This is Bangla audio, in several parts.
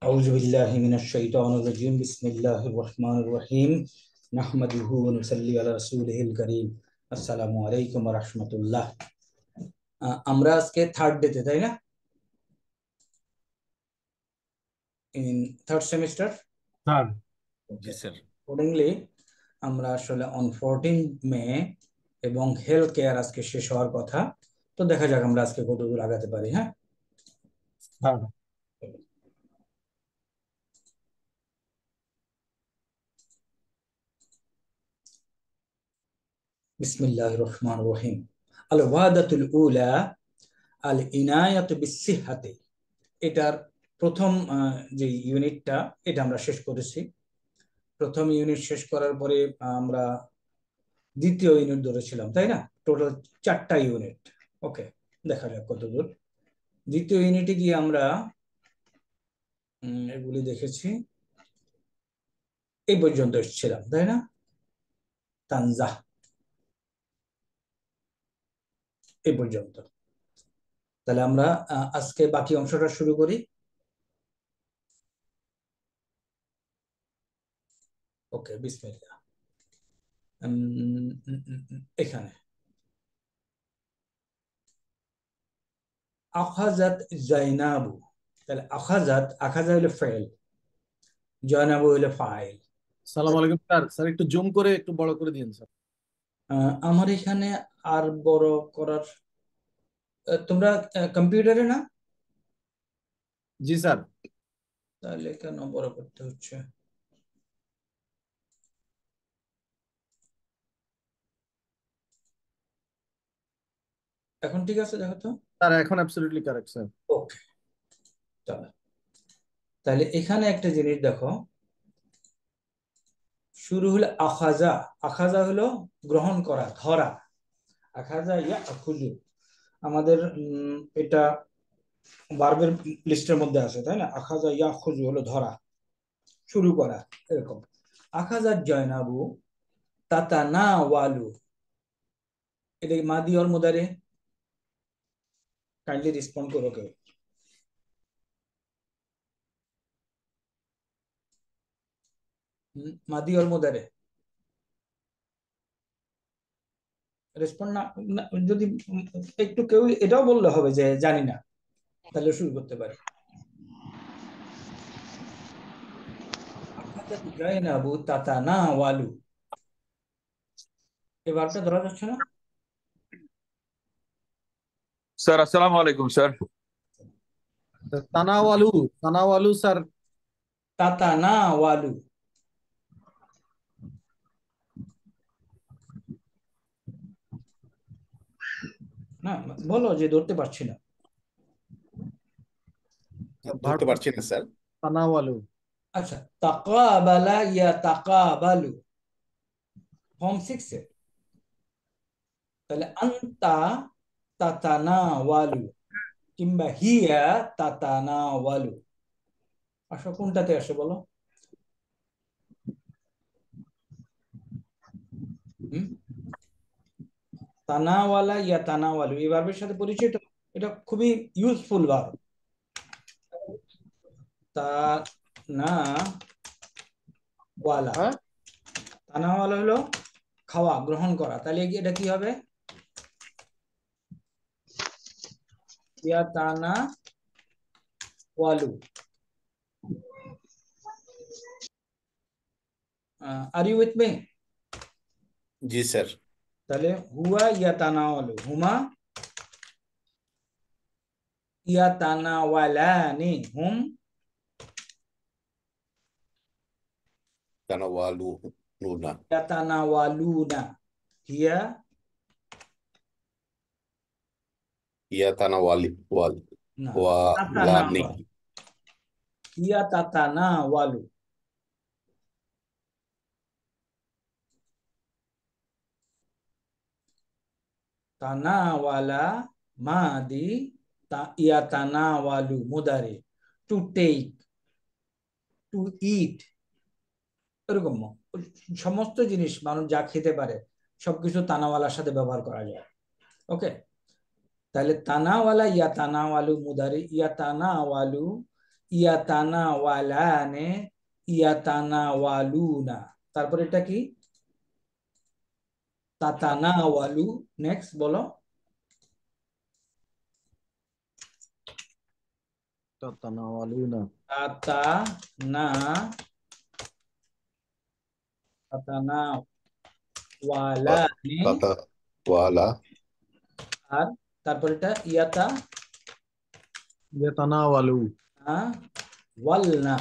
أعوذ بالله من الشيطان الرجيم بسم الله الرحمن الرحيم نحمده ونصلي على رسوله الكريم আসসালামু আলাইকুম ওয়া রাহমাতুল্লাহ। আমরা আজকে থার্ড ডেতে, তাই না? In third semester. Sir G sir. Accordingly আমরা আসলে অন 14 মে এবং হেলথ কেয়ার আজকে শেষ হওয়ার কথা। তো দেখা যাক আমরা আজকে কতদূর আগাতে পারি। হ্যাঁ, স্যার বিসমিল্লাহির রহমানির রহিম। আল ওয়াদাতুল উলা আল ইনায়াতু বিসসিহাতি, এটার প্রথম যে ইউনিটটা এটা আমরা শেষ করেছি। প্রথম ইউনিট শেষ করার পরে আমরা দ্বিতীয় ইউনিট ধরেছিলাম, তাই না? টোটাল 4টা ইউনিট। ওকে, দেখা যাক কতদূর। দ্বিতীয় ইউনিটে গিয়ে আমরা এগুলি দেখেছি, এই পর্যন্ত এসেছিলাম, তাই না? তানজাহ এই পর্যন্ত। তাহলে আমরা আজকে বাকি অংশটা শুরু করি। ওকে, বিসমিল্লাহ। এখানে আখাজাত জাইনাবু, তাহলে আখাজা হলো ফেল, জয়নাবু হলো ফাইল। সালাম আলাইকুম স্যার। স্যার একটু জুম করে একটু বড় করে দিন স্যার। আমার এখানে আর বড় করার, তোমরা কম্পিউটারে না? জি স্যার। তাহলে কেন বড় করতে হচ্ছে? এখন ঠিক আছে, দেখো তো। স্যার এখন অ্যাবসলিউটলি কারেক্ট স্যার। ওকে, চলো। তাহলে এখানে একটা জিনিস দেখো, শুরু হলো আখাজা। আখাজা হলো গ্রহণ করা, ধরা। আখাজা ইয়া আখুজু, আমাদের এটা ভার্বের লিস্টের মধ্যে আছে, তাই না? আখাজা ইয়া আখুজু হলো ধরা, শুরু করা, এরকম। আখাজা জয়নাবু তাতা না ওয়ালু, এটা মাদি অর মুদারে? কাইন্ডলি রেসপন্ড করো কেউ। মাদি অর মুদারে রেসপন্ড না, যদি একটু কেউ এটাও বললে হবে যে জানি না, তাহলে শুরু করতে পারি। জাইনাবু তাতানা ওয়ালু, এই ভার্বটা ধরা যাচ্ছে না? স্যার আসসালামু আলাইকুম স্যার। তানাওয়ালু, তানাওয়ালু স্যার। তাতানা ওয়ালু, না বলো যে ধরতে পারছি না। ভার্ব ধরতে পারছি না স্যার। তানাওয়ালু। আচ্ছা, তাকাবালা ইয়া তাকাবালু, ফর্ম 6 এ। তাহলে আন্তা তাতানা ওয়ালু কিংবা হিয়া তাতানা ওয়ালু, আসো কোনটাতে আসে বলো? তানাওয়ালা ইয়া তানাওয়ালু এই ভার্বের সাথে পরিচিত। এটা খুবই ইউজফুল ভার্ব। তানা ওয়ালা, হ্যাঁ তানাওয়ালা হলো খাওয়া, গ্রহণ করা। তাহলে এটা কি হবে? ইয়া তানা ওয়ালু। Are you with me? জি স্যার। তাহলে হুয়া ইয়া তানাওয়ালু, হুমা ইয়া তানাওয়ালানি, হুম তানাওয়ালু নুনা। ইয়া তানাওয়ালুনা, হিয়া ইয়া তানাওয়ালি ওয়াল না ওয়ালানি। তাতানাওয়ালু, হিয়া তাতানাওয়ালু। তানাওয়ালা মাদি, ইয়া তানাওয়ালু মুদারি, টু টেক, টু ইট, এরকম সমস্ত জিনিস মানুষ যা খেতে পারে সবকিছু তানাওয়ালার সাথে ব্যবহার করা যায়। ওকে, তাহলে তানাওয়ালা ইয়া তানাওয়ালু মুদারি, ইয়া তানাওয়ালু ইয়াতানা ওয়ালানে, ইয়াতানা ওয়ালুনা। তারপর এটা কি? তাতানা ওয়ালু। নেক্সট বলো। তাতানাওয়ালুনা। তাতানা, তাতানা ওয়ালানে। তাতা ওয়ালা আর তারপর এটা ইয়াতা ইয়াতানাওয়ালু। ওয়ালনা।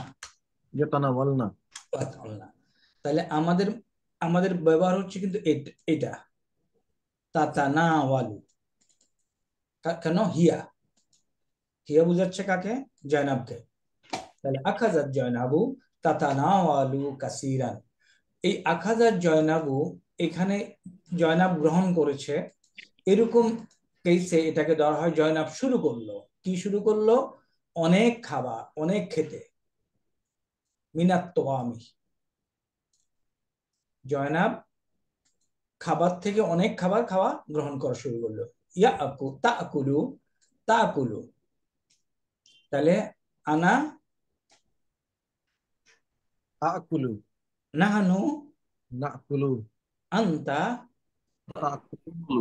ইয়াতানাওয়ালনা। ওয়ালনা। তাহলে আমাদের আমাদের ব্যবহার হচ্ছে কিন্তু এটা তাতানা ওয়ালু। কেন? হিয়া। হিয়া বুঝাচ্ছে কাকে? জয়নাবকে। তাহলে আখাজাত জয়নাবু তাতানাওয়ালু কাসিরান। এই আখাজাত জয়নাবু, এখানে জয়নাব গ্রহণ করেছে, এরকম কেসে এটাকে ধরা হয় জয়নাব শুরু করলো। কি শুরু করলো? অনেক খাওয়া, অনেক খেতে। মিনাত তোয়ামি, জয়নাব খাবার থেকে অনেক খাবার খাওয়া গ্রহণ করা শুরু করলো। তাকুলু, তাকুলু। তাহলে আনা, আকুলু। নাহানু, নাকুলু। আন্তা, তাকুলু।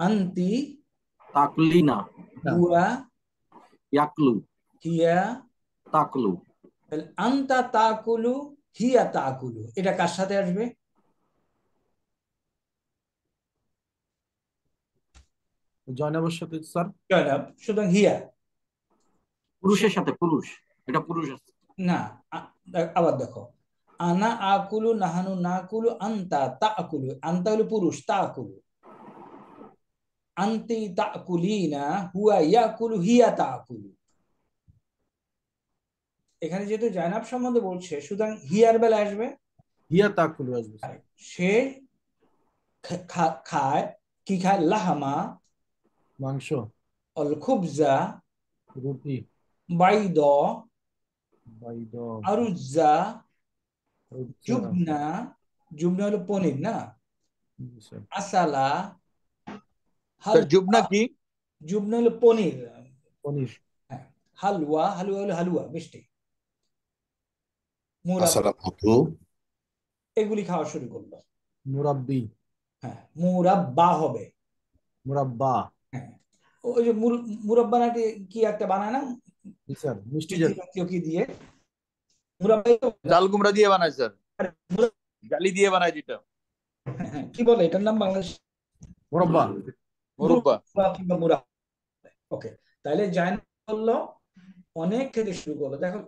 আন্তি, তাকলিনা। হুয়া, ইয়াকলু। হিয়া। তাকলু। তাহলে আন্তা তাকুলু, হিয়া তাকুলু, এটা কার সাথে আসবে? জয়নাবের সাথে স্যার। জয়নাব। সুতরাং হিয়া। পুরুষের সাথে, পুরুষ। এটা পুরুষ আছে। না, আবার দেখো, আনা আকুলু, নাহানু নাকুলু, আন্তা তাকুলু। আন্তা হলো পুরুষ, তাকুলু। আন্তি তাকুলিনা, হুয়া ইয়াকুলু, হিয়া তাকুলু। এখানে যেহেতু জয়নাব সম্বন্ধে বলছে, সুতরাং হিয়ার বেলা আসবে হিয়া তাকুলু আসবে স্যার। সে খায়। কি খায়? লাহামা, মাংস, অল খুবজা, রুটি, বাইদ, বাইদ, আরুজা, রুচা। জুবনা। জুবনা হলো পনির না? জি স্যার। আসালা, স্যার হালুয়া। জুবনা কি? জুবনা হলো পনির। পনির। হ্যাঁ। হালুয়া, হালুয়া হলো হালুয়া, মিষ্টি। মুরাব্বা, আসারা মধু এগুলি খাওয়া শুরু করলো। মুরাব্বি, হ্যাঁ, মুরাব্বা হবে। মুরাব্বা। হ্যাঁ, ওই যে মুরাব্বা নাটি কি একটা বানায় না, জি স্যার, মিষ্টি মিষ্টি জাতীয়। জাতীয় কি দিয়ে? মুরাব্বাই তো। চাল কুমড়া দিয়ে বানায় স্যার, জালি দিয়ে বানায় যেটা। হ্যাঁ, কি বলে এটার নাম বাংলাদেশ? মুরাব্বা। মুরব্বা। কিংবা মুরাব্বা। ওকে। তাহলে জায়ন বললো অনেক খেতে শুরু করলো। দেখো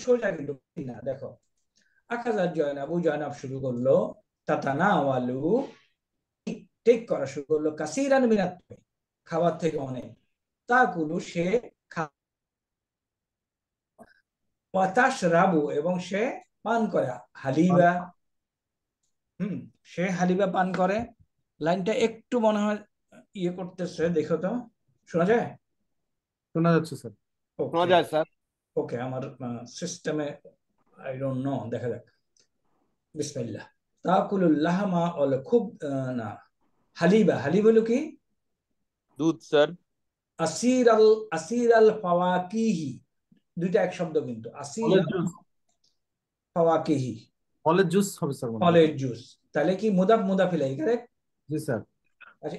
সোজা কিন্তু না, দেখো আখাজাত জয়নাবু, জয়নাব শুরু করলো। তাতানা ওয়ালু, টেক করা শুরু করলো। কাসিরান মিনাত, খাবার থেকে অনেক। তাকুলু, সে ওয়াতাশ রাবু, এবং সে পান করে। হালিবা, সে হালিবা পান করে। লাইনটা একটু মনে হয় ইয়ে করতেছে, দেখো তো, শোনা যায়? শোনা যাচ্ছে স্যার। শোনা ওকে, যায় স্যার। ওকে। আমার সিস্টেমে আই ডোন্ট নো, দেখা যাক। বিসমিল্লাহ। তাকুলুল লাহমা অল খুব, না, হালিবা। হালিব হলো কি? দুধ স্যার। আসির আল, আসির আল ফাওয়াকিহি, দুইটা এক শব্দ কিন্তু। আসির ফলের আল জুস। ফাওয়াকিহি, ফলের জুস হবে স্যার মনে হয়। ফলের জুস। তাহলে কি মুদাফ মুদাফ ইলাইহি, কারেক্ট? জি স্যার। আচ্ছা,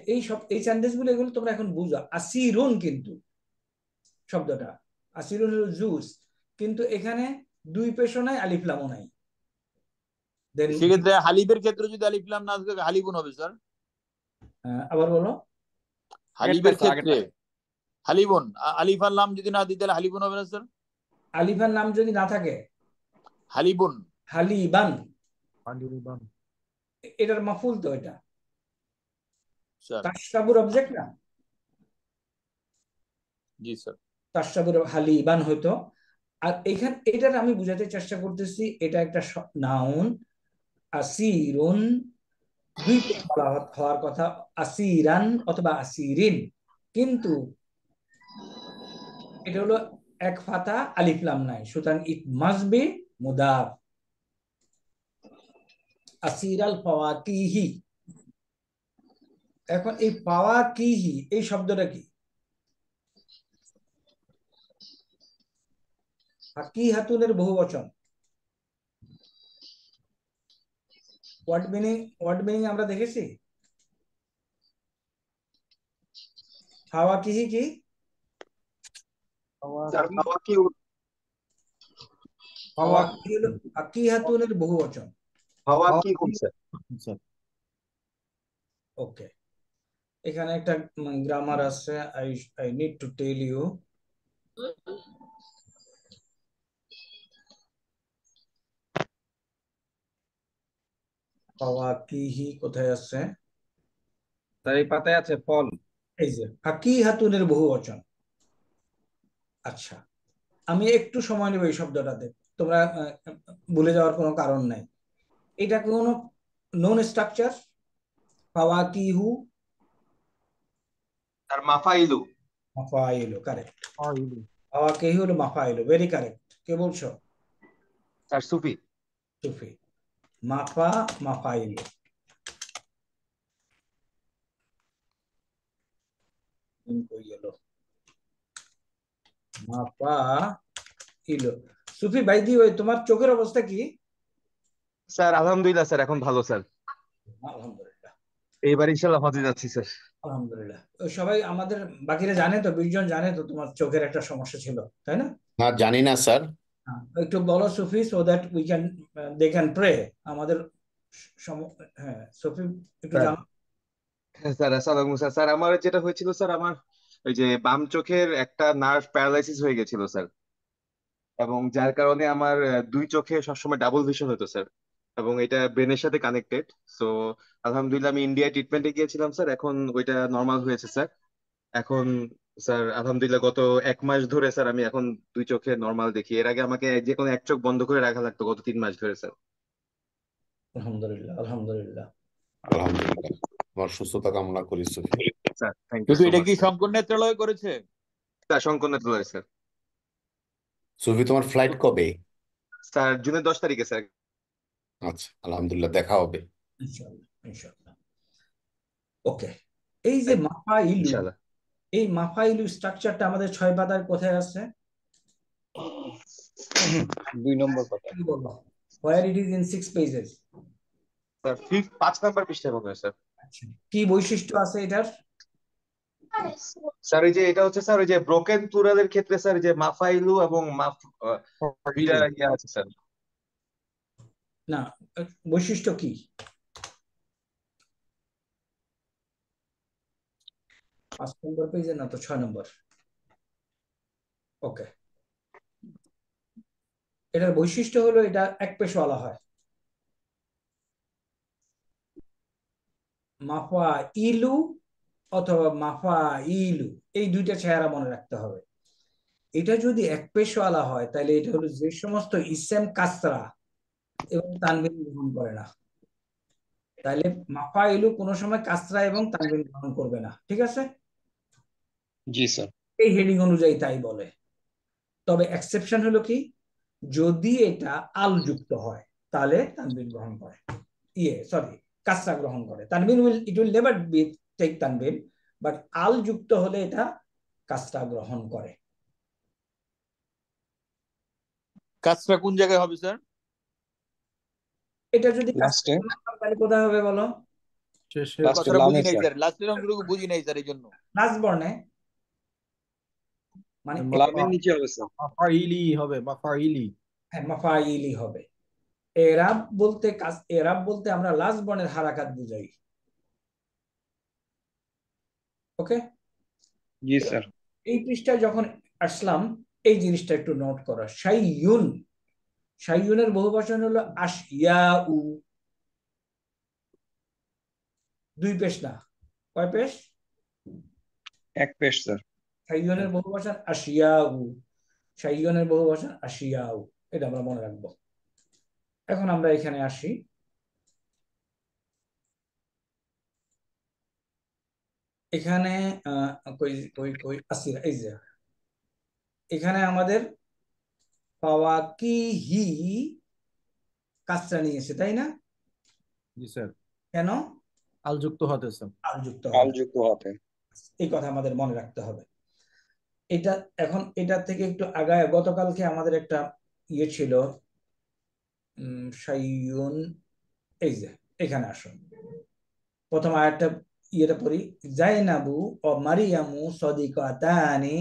এই সেন্টেন্স গুলো, এগুলো তোমরা এখন বুঝো। আসিরুন কিন্তু শব্দটা, আসিরুন হলো জুস, কিন্তু এখানে দুই পেশনায় আলিফ লামও নাই। দেন সেক্ষেত্রে হালিবের ক্ষেত্রে যদি আলিফ লাম না থাকে হালিবুন হবে স্যার। আবার বলো। হালিবের ক্ষেত্রে হালিবুন, আলিফ আর লাম যদি না দিই তাহলে হালিবুন হবে না স্যার? আলিফার নাম যদি না থাকে, হালিবুন হালিবান, হালিবান। এটার মাফুল তো এটা। স্যার। তাশরাবুর অবজেক্ট না? জি স্যার। তাশরাবুর হালিবান হইতো। আর এখানে এটার আমি বুঝাতে চেষ্টা করতেছি, এটা একটা নাউন। আসিরুন, দুই বলা হওয়ার কথা, আসিরান অথবা আসিরিন, কিন্তু এটা হলো এক ফাতা, আলিফ লাম নাই, সুতরাং ইট মাস্ট বি মুদাফ। আসিরাল ফাওয়াকিহি। এখন এই ফাওয়াকিহি, এই শব্দটা কি? ফাকিহাতুনের বহুবচন ওয়ার্ড মিনিং আমরা দেখেছি। ফাওয়াকিহি কি? স্যার ফাওয়াকিহি হলো ফাকিহাতুনের বহুবচন। স্যার ওকে, এখানে একটা গ্রামার আছে, I need to tell you. ফাওয়াকিহি কোথায় আছে? স্যার এই পাতায় আছে ফল। এই যে ফাকিহাতুনের বহুবচন। আচ্ছা, আমি একটু সময় নেব এই শব্দটাতে, তোমরা ভুলে যাওয়ার কোনো কারণ নাই। এটা কোনো নন স্ট্রাকচার? ফাওয়াকিহু স্যার মাফাইলু। মাফাইলু, কারেক্ট। ফাওয়াকিহু হলো মাফাইলু, ভেরি কারেক্ট। কে বলছো? স্যার সুফি। সুফি। মাফাইলু। কই গেল? মাফাইলু। সুফি ভাই দি, ওই তোমার চোখের অবস্থা কি? স্যার আলহামদুলিল্লাহ স্যার, এখন ভালো স্যার। আলহামদুলিল্লাহ। এইবার ইনশাল্লাহ হজে যাচ্ছি স্যার। আলহামদুলিল্লাহ। ওই সবাই আমাদের বাকিরা জানে তো, 20 জন জানে তো তোমার চোখের একটা সমস্যা ছিল, তাই না? না, জানি না স্যার। একটু বলো Sufi, so that we can they can pray. আমাদের হ্যাঁ সুফি একটু স্যার জানো। স্যার আসসালামু স্যার। স্যার আমার যেটা হয়েছিল স্যার, আমার ওই যে বাম চোখের একটা নার্ভ প্যারালাইসিস হয়ে গেছিল স্যার, এবং যার কারণে আমার দুই চোখে সবসময় ডাবল ভিশন হতো স্যার, এবং এটা ব্রেনের সাথে কানেক্টেড। সো আলহামদুলিল্লাহ আমি ইন্ডিয়ায় ট্রিটমেন্টে গিয়েছিলাম স্যার, এখন ওইটা নর্মাল হয়েছে স্যার। এখন স্যার আলহামদুলিল্লাহ গত 1 মাস ধরে স্যার আমি এখন দুই চোখে নর্মাল দেখি। এর আগে আমাকে যে কোনো এক চোখ বন্ধ করে রাখা লাগতো গত 3 মাস ধরে স্যার। আলহামদুলিল্লাহ, আলহামদুলিল্লাহ। আলহামদুলিল্লাহ, আমার সুস্থতা কামনা করি Sufi. Sir thank you Sufi, so এটা মাচ কি স্যার। শঙ্কর নেত্রালয় করেছে? Sir Shankar Netralaya sir. সুফি, তোমার ফ্লাইট কবে? স্যার জুনের 10 তারিখে স্যার। আচ্ছা, আলহামদুলিল্লাহ, দেখা হবে। ইনশাআল্লাহ, ইনশাআল্লাহ। ওকে, এই যে মাফাইলু, ইনশাআল্লাহ। এই মাফাইলু স্ট্রাকচারটা আমাদের 6 পাতার কোথায় আছে? 2 নম্বর পাতা। কি বলবো? Where it is in 6 pages? Sir 5 number পৃষ্ঠায় মনে হয় স্যার। আচ্ছা, কি বৈশিষ্ট্য আছে এটার? স্যার এই যে এটা হচ্ছে স্যার ওই যে ব্রোকেন প্লুরালের ক্ষেত্রে স্যার যে মাফাইলু এবং দুইটা ইয়ে আছে স্যার। না, বৈশিষ্ট্য কি? 5 নম্বর পেজে না তো, 6 নম্বর। ওকে, এটার বৈশিষ্ট্য হলো এটা এক পেশওয়ালা হয়। মাফা ইলু অথবা মাফা ইলু, এই দুইটা চেহারা মনে রাখতে হবে। এটা যদি এক পেশওয়ালা হয় তাহলে এটা হলো যে সমস্ত ইসেম কাসরা এবং তানবিন গ্রহণ করে না। তাহলে মাফা ইলু কোনো সময় কাসরা এবং তানবিন গ্রহণ করবে না, ঠিক আছে? জি স্যার। এই হেডিং অনুযায়ী তাই বলে। তবে এক্সেপশন হলো কি, যদি এটা আল যুক্ত হয় তাহলে তানবিন গ্রহণ করে, কাসরা গ্রহণ করে। তানবিন it will never be take তানবিন, বাট আল যুক্ত হলে এটা কাসরা গ্রহণ করে। কাজটা কোন জায়গায় হবে স্যার? এটা যদি তাহলে কোথায় হবে বলো? কথাটা বুঝি নাই স্যার, লাস্টের অংশটুকু বুঝি নাই স্যার, এই জন্য। লাস্ট বর্ণে, মানে লামের নিচে হবে স্যার। মাফাইলি হবে, মাফাইলি। হ্যাঁ, মাফাইলি হবে। এরাব বলতে আমরা লাস্ট বর্ণের হারাকাত বুঝাই। ওকে, জি স্যার। এই পৃষ্ঠায় যখন আসলাম, এই জিনিসটা একটু নোট করা। শাইয়ুন, শাইয়ুনের বহুবচন হলো আশইয়াউ। 2 পেশ না, কয় পেশ? 1 পেশ স্যার। শাইয়ুনের বহুবচন আশিয়াউ, শাইয়ুনের বহুবচন আশিয়াউ, এটা আমরা মনে রাখবো। এখন আমরা এখানে আসি। এখানে এই যে এখানে আমাদের ফাওয়াকিহি কাসরা নিয়েছে, তাই না? জি স্যার। কেন? আল যুক্ত হতে স্যার। আল যুক্ত আল যুক্ত হতে। এই কথা আমাদের মনে রাখতে হবে। এটা এখন এটা থেকে একটু আগায় গতকালকে আমাদের একটা ইয়ে ছিল, শাইউন, এই যে এখানে আসুন, প্রথম আয়াতটা ইয়েটা পড়ি, জাইনাবু ও মারিয়ামু সদিকাতানি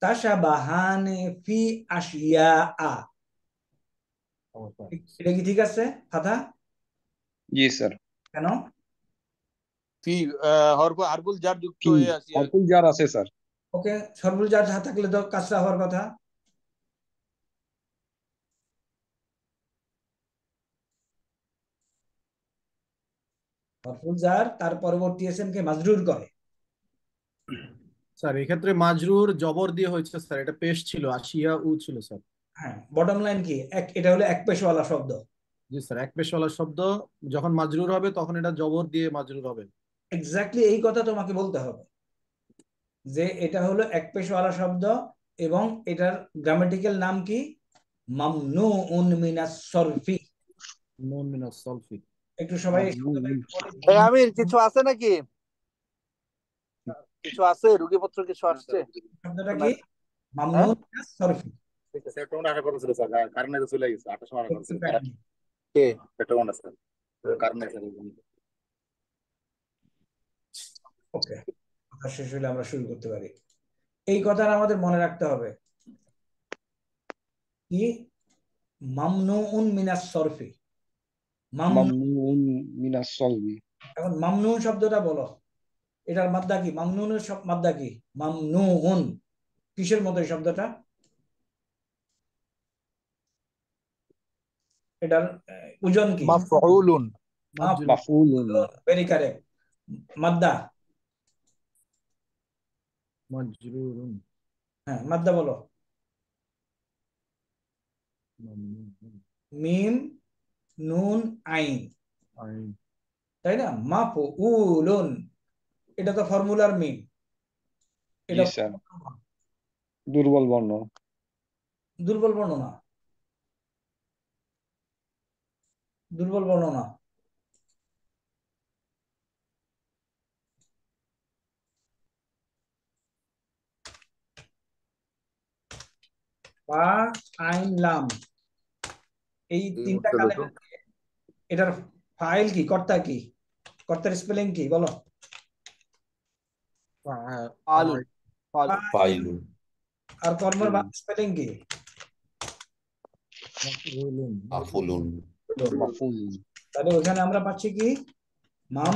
তাশাবাহানে ফি আশিয়া। এটা কি ঠিক আছে ফাতা? জি স্যার। কেন? ফি হারফুল জার যুক্ত কি হয়ে আসি হারফুল জার আছে স্যার? ওকে, সরফুল জার থাকলে তো কাজটা হওয়ার কথা। সরফুল জার তার পরবর্তী এসএম কে মাজরুর করে। স্যার এক্ষেত্রে মাজরুর জবর দিয়ে হয়েছে স্যার, এটা পেশ ছিল, আশিয়া উ ছিল স্যার। হ্যাঁ, বটম লাইন কি, এটা হলো এক পেশওয়ালা শব্দ। জি স্যার, এক পেশওয়ালা শব্দ, যখন মাজরুর হবে তখন এটা জবর দিয়ে মাজরুর হবে। এক্স্যাক্টলি এই কথা তোমাকে বলতে হবে যে এটা হলো এক পেশওয়ালা শব্দ এবং এটার গ্রামাটিক্যাল নাম কি, মামনুউন মিনাস সরফি। নুন মিনাস সলফি। একটু সবাই আমির কিছু আছে নাকি? কিছু আছে, রুগীপত্র কিছু আসছে? শব্দটা কি, মামনুউন মিনাস সরফি। ওকে, কথা শেষ হলে আমরা শুরু করতে পারি। এই কথাটা আমাদের মনে রাখতে হবে কি, মামনুউন মিনাস সরফি, মামনুন মিনাস সলবি। এখন মামনুন শব্দটা বলো, এটার মাদ্দা কি, মামনুনের মাদ্দা কি, মামনুন, কিসের মতো এই শব্দটা? এটার ওজন কি, মাফউলুন। মাফউলুন। Very correct. মাদ্দা, মাজরুরুন। হ্যাঁ মাদ্দা বলো, মামনুন। মিম নুন আইন, আইন। তাই না? মাফউলুন, এটা তো ফর্মুলার মিম, জি এটা স্যার। দুর্বল বর্ণ। দুর্বল বর্ণ না, দুর্বল বর্ণ না। বা আইন লাম, এই তিনটা কালে এটার ফাইল কি, কর্তা কি, কর্তার স্পেলিং কি বলো? আলু ফাইলুন। আর কর্মের স্পেলিং কি? মাফউলুন। আফুলুন। মাফউল। তাহলে ওখানে আমরা পাচ্ছি কি, মাম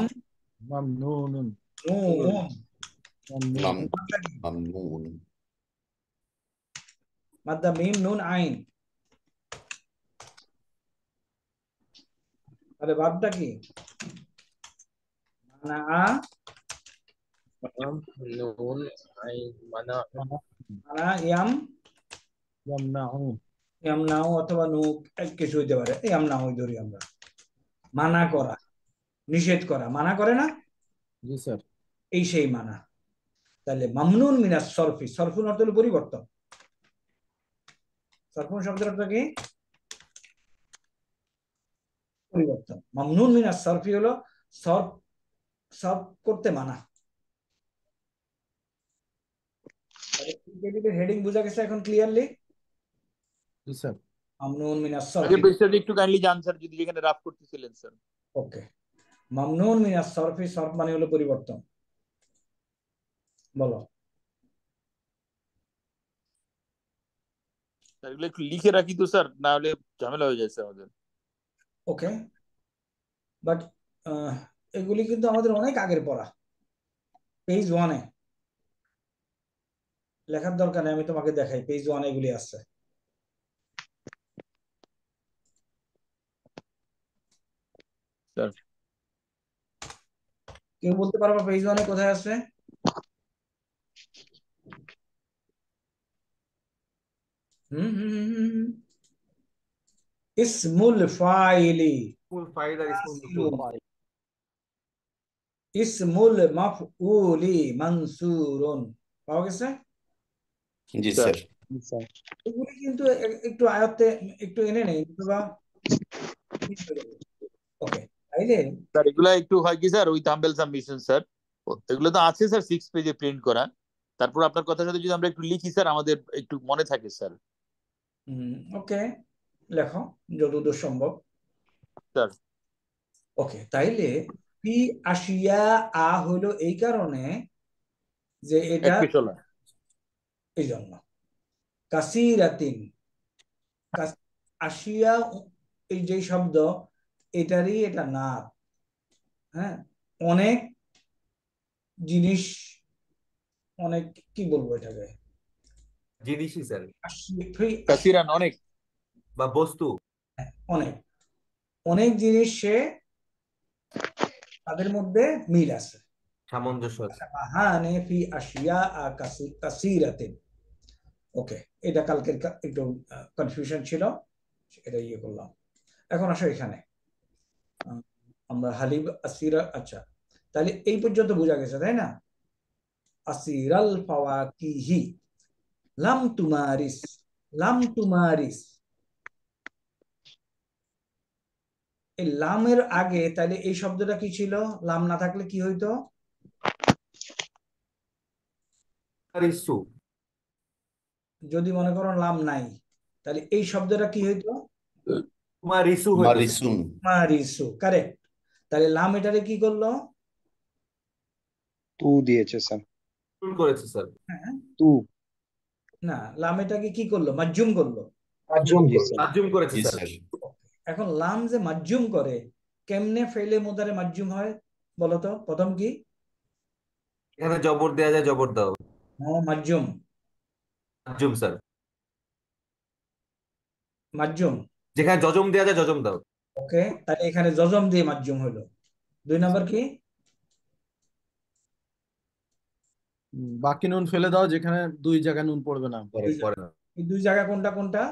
মামনুনুন। নুন, নাম মাদ্দা কি? মামনুন। মাদ্দা মিম নুন আইন, তাহলে ভাবটা কি, মানা, নুন আইন মানা মানা ইয়াম, ইয়ামনাউ। ইয়ামনাউ অথবা নু, এক কিছু হইতে পারে, ইয়ামনাউ ধরি আমরা। মানা করা, নিষেধ করা, মানা করে না, জি স্যার। এই সেই মানা। তাহলে মামনুন মিনাস সরফি, সরফুন অর্থ হলো পরিবর্তন। সরফুন শব্দের অর্থ কি, পরিবর্তন। মামনুন মিনাস সরফি হলো সরফ, সরফ করতে মানা। হেডিং বোঝা গেছে এখন ক্লিয়ারলি? জি স্যার। মামনুন মিনাস আগে সরফি, পেজটা একটু কাইন্ডলি জান স্যার, যদি যেখানে রাফ করতেছিলেন স্যার। ওকে। মামনুন মিনাস সরফি, সরফ মানে হলো পরিবর্তন। বলো। এগুলো একটু লিখে রাখি তো স্যার, না হলে ঝামেলা হয়ে যায় স্যার আমাদের। ওকে, বাট এগুলি কিন্তু আমাদের অনেক আগের পড়া, পেজ 1-এ লেখার দরকার নেই, আমি তোমাকে দেখাই, পেজ 1-এ এগুলি আছে। স্যার কেউ বলতে পারবা পেজ 1-এ কোথায় আছে? ইসমুল ফাইলি, ফুল ফাইল আর ইসমুল মাফউল। ইসমুল মাফউলি মানসুরুন, পাওয়া গেছে? জি স্যার। এগুলি কিন্তু একটু আয়ত্তে একটু এনে নেই বা, ওকে। তাইলে স্যার এগুলা একটু হয় কি স্যার, ওই থাম্বেল সাবমিশন স্যার, এগুলো তো আছে স্যার 6 পেজে প্রিন্ট করা, তারপর আপনার কথার সাথে যদি আমরা একটু লিখি স্যার, আমাদের একটু মনে থাকে স্যার। ওকে, লেখো যতদূর সম্ভব। স্যার ওকে, তাইলে ফি আশিয়া আ হলো এই কারণে যে এটা এক পেশলা। এই জন্য কাসিরাতিন, আশিয়া এই যে শব্দ এটারই এটা নাম। হ্যাঁ, অনেক জিনিস, অনেক কি বলবো এটাকে, জিনিসই স্যার, কাসিরান অনেক, বা বস্তু। অনেক অনেক জিনিস সে তাদের মধ্যে মিল আছে, সামঞ্জস্য আছে। বাহানে ফি আশিয়া কাসিরাতিন। ওকে, এটা কালকের একটু কনফিউশন ছিল, এটা ইয়ে করলাম। এখন আসো এখানে আমরা হালিব আসিরা, আচ্ছা তাহলে এই পর্যন্ত বোঝা গেছে তাই না? আসিরাল ফাওয়াকিহি, লাম তুমারিস, লাম তুমারিস, এই লামের আগে তাহলে এই শব্দটা কি ছিল? লাম না থাকলে কি হইতো? রিসু, যদি মনে করো লাম নাই, তাহলে এই শব্দটা কি হইতো? মারিসু হইতো স্যার। মারিসুন, মারিসু, কারেক্ট। তাহলে লাম এটারে কি করলো? তু দিয়েছে স্যার, ভুল করেছে স্যার। হ্যাঁ, তু না, লাম এটাকে কি করলো? মাজুম করলো। জি স্যার। তার্জুম করেছে জি স্যার। স্যার। এখন লাম যে মাজুম করে, কেমনে ফেলে মুদারে মাজুম হয় বলতো? প্রথম কি? এখানে জবর দেয়া যায়, জবর দাও। মাজুম, তার্জুম স্যার। মাজুম। যেখানে জজম দেয়া যায়, জজম দাও। ওকে, তাহলে এখানে জজম দিয়ে মাজুম হলো। 2 নম্বর কি? বাকি নুন ফেলে দাও, যেখানে 2 জায়গায় নুন পড়বে না। পরে না। এই 2 জায়গা কোনটা কোনটা?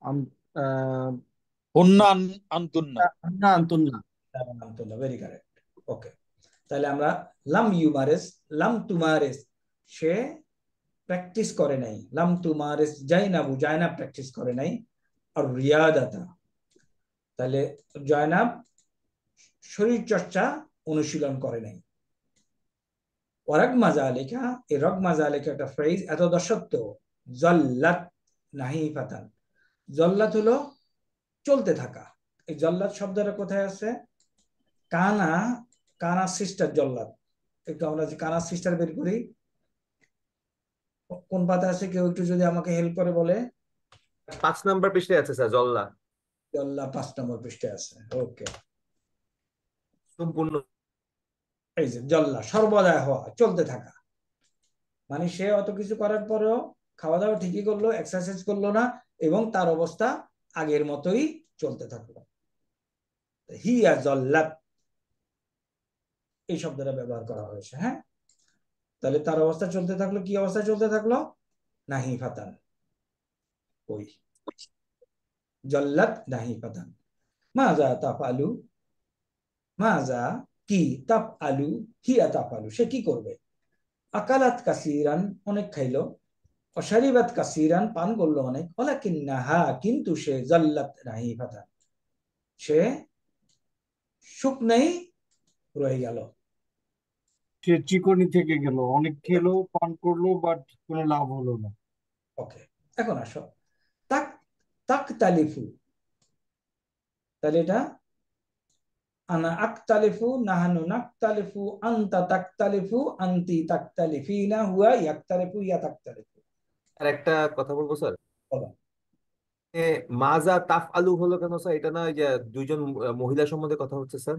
আহ, হুন্না আনতুন্না। না, আন্তুন না। Very correct. ওকে, তাহলে আমরা লাম ইউমারেস, লাম তুমারেস সে প্র্যাকটিস করে নাই, লাম তুমারেস জাইনাবু, জাইনাব প্র্যাকটিস করে নাই। আর রিয়াদাতা, তাহলে জয়নাব শরীর চর্চা অনুশীলন করে নাই। ওয়ারাগ মাজালিকা, এই রগ মাজালিকা একটা ফ্রেজ, এত দশত্ব জল্লাত নাহি ফাতান। জল্লাত হলো চলতে থাকা। এই জল্লাত শব্দটা কোথায় আছে? কানা, কানা সিস্টার জল্লাদ। একটু আমরা যে কানা সিস্টার বের করি, কোন পাতা আছে? কেউ একটু যদি আমাকে হেল্প করে বলে। 5 নাম্বার পৃষ্ঠায় আছে স্যার, জল্লা। জল্লা 5 নম্বর পৃষ্ঠায় আছে। ওকে, সম্পূর্ণ। এই যে জল্লা সর্বদাই হওয়া, চলতে থাকা, মানে সে অত কিছু করার পরেও খাওয়া দাওয়া ঠিকই করলো, এক্সারসাইজ করলো না, এবং তার অবস্থা আগের মতোই চলতে থাকলো। হিয়া জল্লাত, এই শব্দটা ব্যবহার করা হয়েছে। হ্যাঁ, তাহলে তার অবস্থা চলতে থাকলো। কি অবস্থা চলতে থাকলো? নাহি ফাতান, ওই জল্লাত নাহি ফাতান। মাজা তাফআলু, মাজা কি, তাফআলু হিয়া তাফআলু সে কি করবে? আকালাত কাসিরান, অনেক খাইলো। অশারিবাত কাসিরান, পান করলো অনেক। ওয়ালাকিন্নাহা, কিন্তু সে জল্লাত নাহি ফাতান, সে শুকনাই রয়ে গেল। সে চিকনি থেকে গেল, অনেক খেলো, পান করলো, বাট কোনো লাভ হলো না। ওকে, এখন আসো তাক, তাকতালিফু, তাহলে এটা আনা আকতালিফু, নাহানু নাকতালিফু, আনতা তাকতালিফু, আনতি তাকতালিফিনা, হুয়া ইয়াকতালিফু, ইয়া তাকতালিফু। আর একটা কথা বলবো স্যার, বলো। মাজা তাফ আলু হলো কেন স্যার? এটা না ওই যে 2 জন মহিলা সম্বন্ধে কথা হচ্ছে স্যার।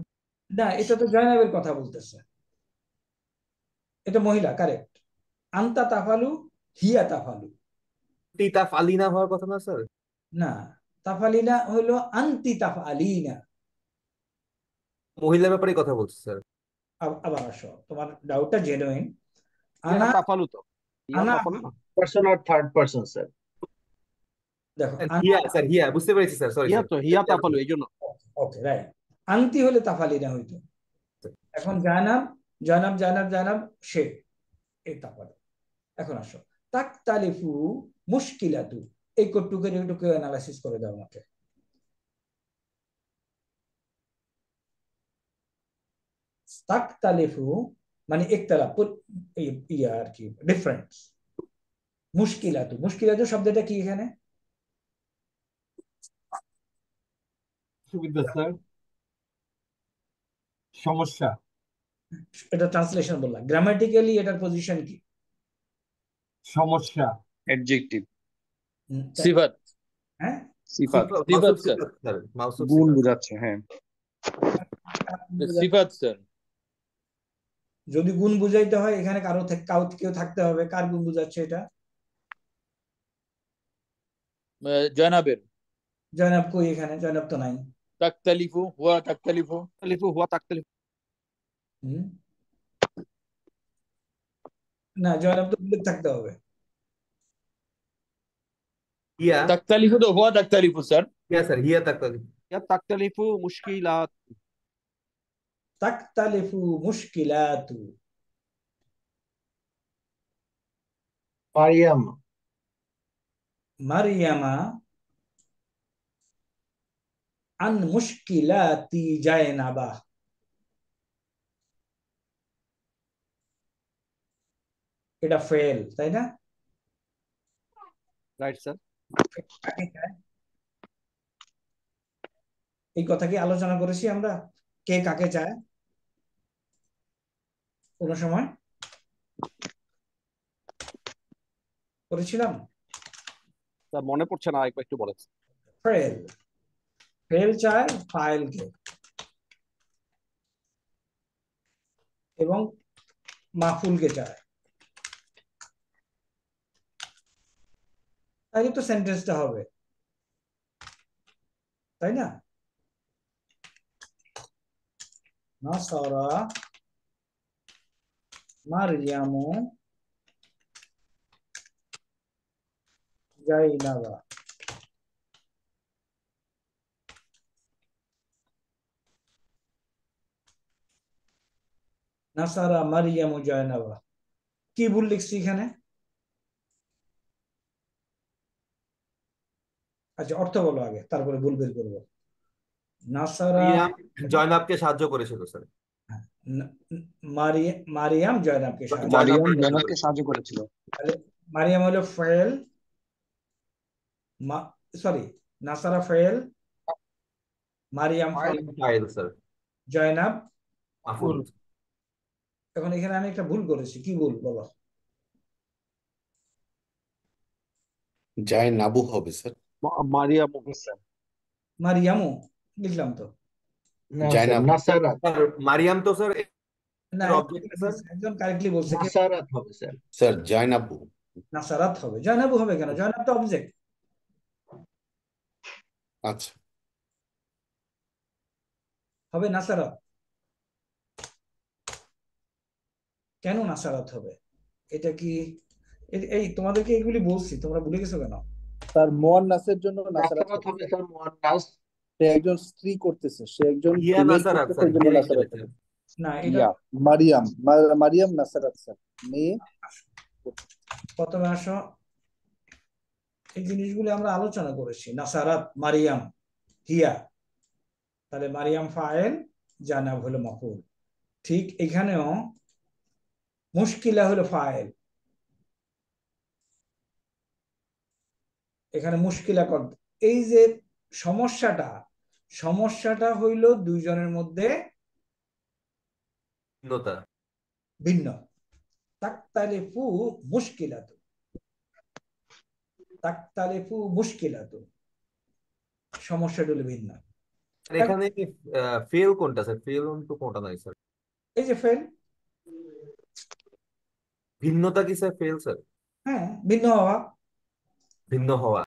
না, এটা তো জয়নাবের কথা বলতেছে, এটা মহিলা, কারেক্ট। আনতা তাফালু, হিয়া তাফালু। তাফ আলিনা হওয়ার কথা না স্যার? না, তাফালিনা হলো আনতি তাফালিনা। মহিলার ব্যাপারে কথা বলছে স্যার। আবার আসো, তোমার ডাউটটা জেনুইন। ইয়া আনা, তাফালু তো, ইয়া আনা, তাফালু না, পার্সন আর থার্ড পার্সন স্যার। দেখো হিয়া স্যার, হিয়া বুঝতে পেরেছি স্যার, সরি ইয়া স্যার। তো হিয়া তাফালু, এই জন্য। ওকে, রাইট। আনতি হলে তাফালিনা হইতো। এখন জানাব, জানাব জানাব জানাব সে, এই তাফালু। এখন আসো তাকতালিফু মুশকিলাতু, এই কটুকের একটু অ্যানালাইসিস করে দাও আমাকে। তাকতালিফু মানে ইখতিলাফ, ইয়া আর কি, ডিফারেন্স। মুশকিলাতু, মুশকিলাতু শব্দটা কি এখানে? সুবিধা স্যার, সমস্যা। এটা ট্রান্সলেশন বললাম, গ্রামাটিক্যালি এটার পজিশন কি? সমস্যা। অ্যাডজেক্টিভ, তাই- সিফাত, হ্যাঁ, সিফাত, মাউসুফ সিফাত স্যার, সিফাত স্যার, মাউসুফ গুণ সিফাত। বোঝাচ্ছে, হ্যাঁ। সিফাত স্যার, যদি গুণ বুঝাইতে হয় এখানে কেউ থাকতে হবে। কার গুণ বুঝাচ্ছে এটা? জয়নাবের। জয়নাব কই এখানে? জয়নাব তো নাই। তাকতালিফু, হুয়া তাকতালিফু। তাকতালিফু হুয়া তাকতালিফু। হুম, না, জয়নাব তো উল্লেখ থাকতে হবে। হিয়া, তাকতালিফু তো হুয়া তাকতালিফু স্যার। হিয়া স্যার, হিয়া তাকতালিফ। ইয়া তাকতালিফু মুশকিলাত। তাকতালিফু মুশকিলাতু। মারিয়াম। মারিয়ামা আন মুশকিলাতি জায়নাবা। এটা ফেল, তাই না? Right sir. কাকে চায়? এই কথা কি আলোচনা করেছি আমরা? কে কাকে চায় কোন সময়? করেছিলাম? স্যার মনে পড়ছে না, একবার একটু বলেন। ফেল, ফেল চায় ফাইলকে এবং মাফুলকে চায়। তাহলে তো সেন্টেন্সটা হবে, তাই না? নাসারা মারইয়ামু জাইনাবা। নাসারা মারইয়ামু জাইনাবা। কি ভুল লিখছি এখানে? আচ্ছা, অর্থ বলো আগে, তারপরে ভুল বের করবো। নাসারা, মারিয়াম জয়নাবকে সাহায্য করেছিল স্যার। মারিয়াম জয়নাবকে সাহায্য। মারিয়াম জয়নাবকে সাহায্য জয়নাবকে করেছিল। সাহায্য করেছিল। তাহলে মারিয়াম হলো ফেল, সরি, নাসারা ফেল, মারিয়াম ফাইল স্যার, জয়নাব মাফুল। এখন এখানে আমি একটা ভুল করেছি। কি ভুল বলো? জায়নাবু হবে স্যার। মারিয়াম স্যার। মারিয়ামু লিখলাম তো। না স্যার, জায়নাবু। নাসারাত। স্যার মারিয়াম তো স্যার না, অবজেক্ট স্যার। একজন কারেক্টলি বলছে কি? নাসারাত হবে স্যার। স্যার জায়নাবু। নাসারাত হবে। জয়নাবু হবে কেন? জয়নাব তো অবজেক্ট। আচ্ছা, হবে নাসারাত। কেন নাসারাত হবে? এটা কি এই তোমাদেরকে এগুলি বলছি, তোমরা ভুলে গেছো কেন? তার মুয়ান্নাসের জন্য নাসারাত নাসারাত হবে। হবে স্যার, মুয়ান্নাস। সে একজন স্ত্রী করতেছে, সে একজন হিয়া ফিমেল নাসারাত করতেছে, স্যার, এই জন্য হিয়া নাসারাত লিখতে হবে। না, এটা ইয়া মারিয়াম, মারিয়াম নাসারাত স্যার, মেয়ে। প্রথমে আসো, এই জিনিসগুলো আমরা আলোচনা করেছি। নাসারাত, মারিয়াম, হিয়া। তাহলে মারিয়াম ফাইল, জানাব হলো মাফুল। ঠিক এখানেও মুশকিলা হলো ফাইল। এখানে মুশকিলা কর, এই যে সমস্যাটা হইল দুইজনের মধ্যে ভিন্নতা। ভিন্ন। তাকতালিফু মুশকিলাতু, তাকতালিফু মুশকিলাতু, সমস্যাটা হলো ভিন্ন। আর এখানে ফেল কোনটা স্যার? ফেল তো কোনটা নাই স্যার। এই যে ফেল, ভিন্নতা কি স্যার? ফেল স্যার, হ্যাঁ, ভিন্ন হওয়া। ভিন্ন হওয়া।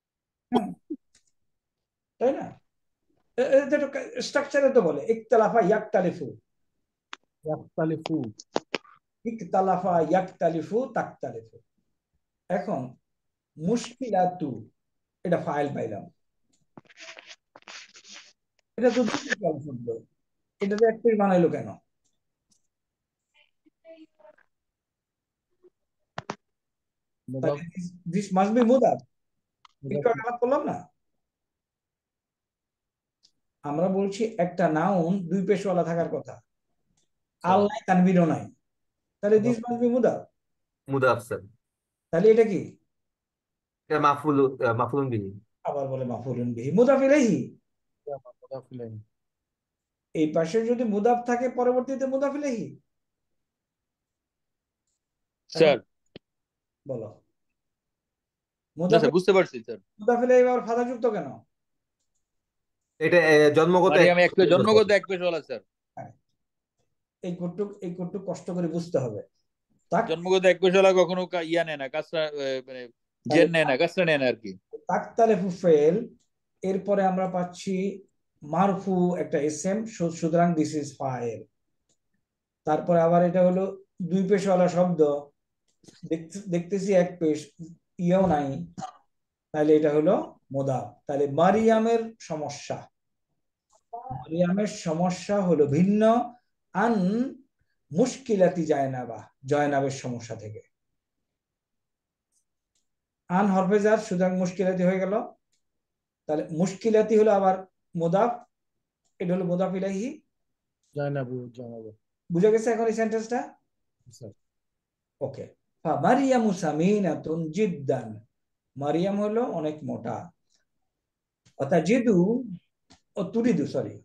হ্যাঁ, তাই না? স্ট্রাকচারে তো বলে ইখতালাফা ইয়াকতালিফু, ইয়াখতালিফু। ইখতালাফা ইয়াকতালিফু তাকতালিফু। এখন মুশকিলাতু, এটা ফাইল পাইলাম। এটা তো দুটো কাল শব্দ, এটাতে একটাই বানাইলো কেন? দিস মাস্ট বি মুদাফ। একটু আগে আলাপ করলাম না, আমরা বলছি একটা নাউন দুই পেশওয়ালা থাকার কথা। আল নাই, তানবিরও নাই, তাহলে দিস মাস্ট বি মুদাফ। মুদাফ স্যার। তাহলে এটা কি? এটা মাফুলুন বিহি। আবার বলে মাফুলুন বিহি, মুদাফ ইলাইহি। মুদাফ ইলাইহি। এই পাশে যদি মুদাফ থাকে পরবর্তীতে মুদাফ ইলাইহি। স্যার বলো না মুদাফ স্যার বুঝতে পারছি স্যার। মুদাফ ইলাইহি আবার ফাদা যুক্ত কেন? এটা জন্মগত মারিয়াম এক পেশ জন্মগত এক পেশওয়ালা স্যার। হ্যাঁ, এই কোটটুক কষ্ট করে বুঝতে হবে। তাক জন্মগত এক পেশওয়ালা কখনো ইয়া নেয় না, কাজটা মানে জেন নেয় না, কাজটা নেয় না আর কি। তাকতালিফু ফেল, এরপরে আমরা পাচ্ছি মারফু একটা ইসম, সুতরাং দিস ইজ ফাইল। তারপরে আবার এটা হলো দুই পেশওয়ালা শব্দ, দেখতেছি এক পেশ, ইয়েও নাই, তাহলে এটা হলো মুদাফ। তাহলে মারিয়ামের সমস্যা হলো ভিন্ন আন মুশকিলাতি জায়নাবা, জয়নাবের সমস্যা থেকে। আন হরফে জার, সুতরাং মুশকিলাতি হয়ে গেল। তাহলে মুশকিলাতি হলো আবার মুদাফ, এটা হলো মুদাফ ইলাইহি। জায়নাবু। বুঝে গেছে এখন এই সেন্টেন্সটা? Sir okay. মারিয়ামু সামিনাতুন জিদ্দান, মারিয়াম হলো অনেক মোটা। অতাজিদু তুরিদু, সরি,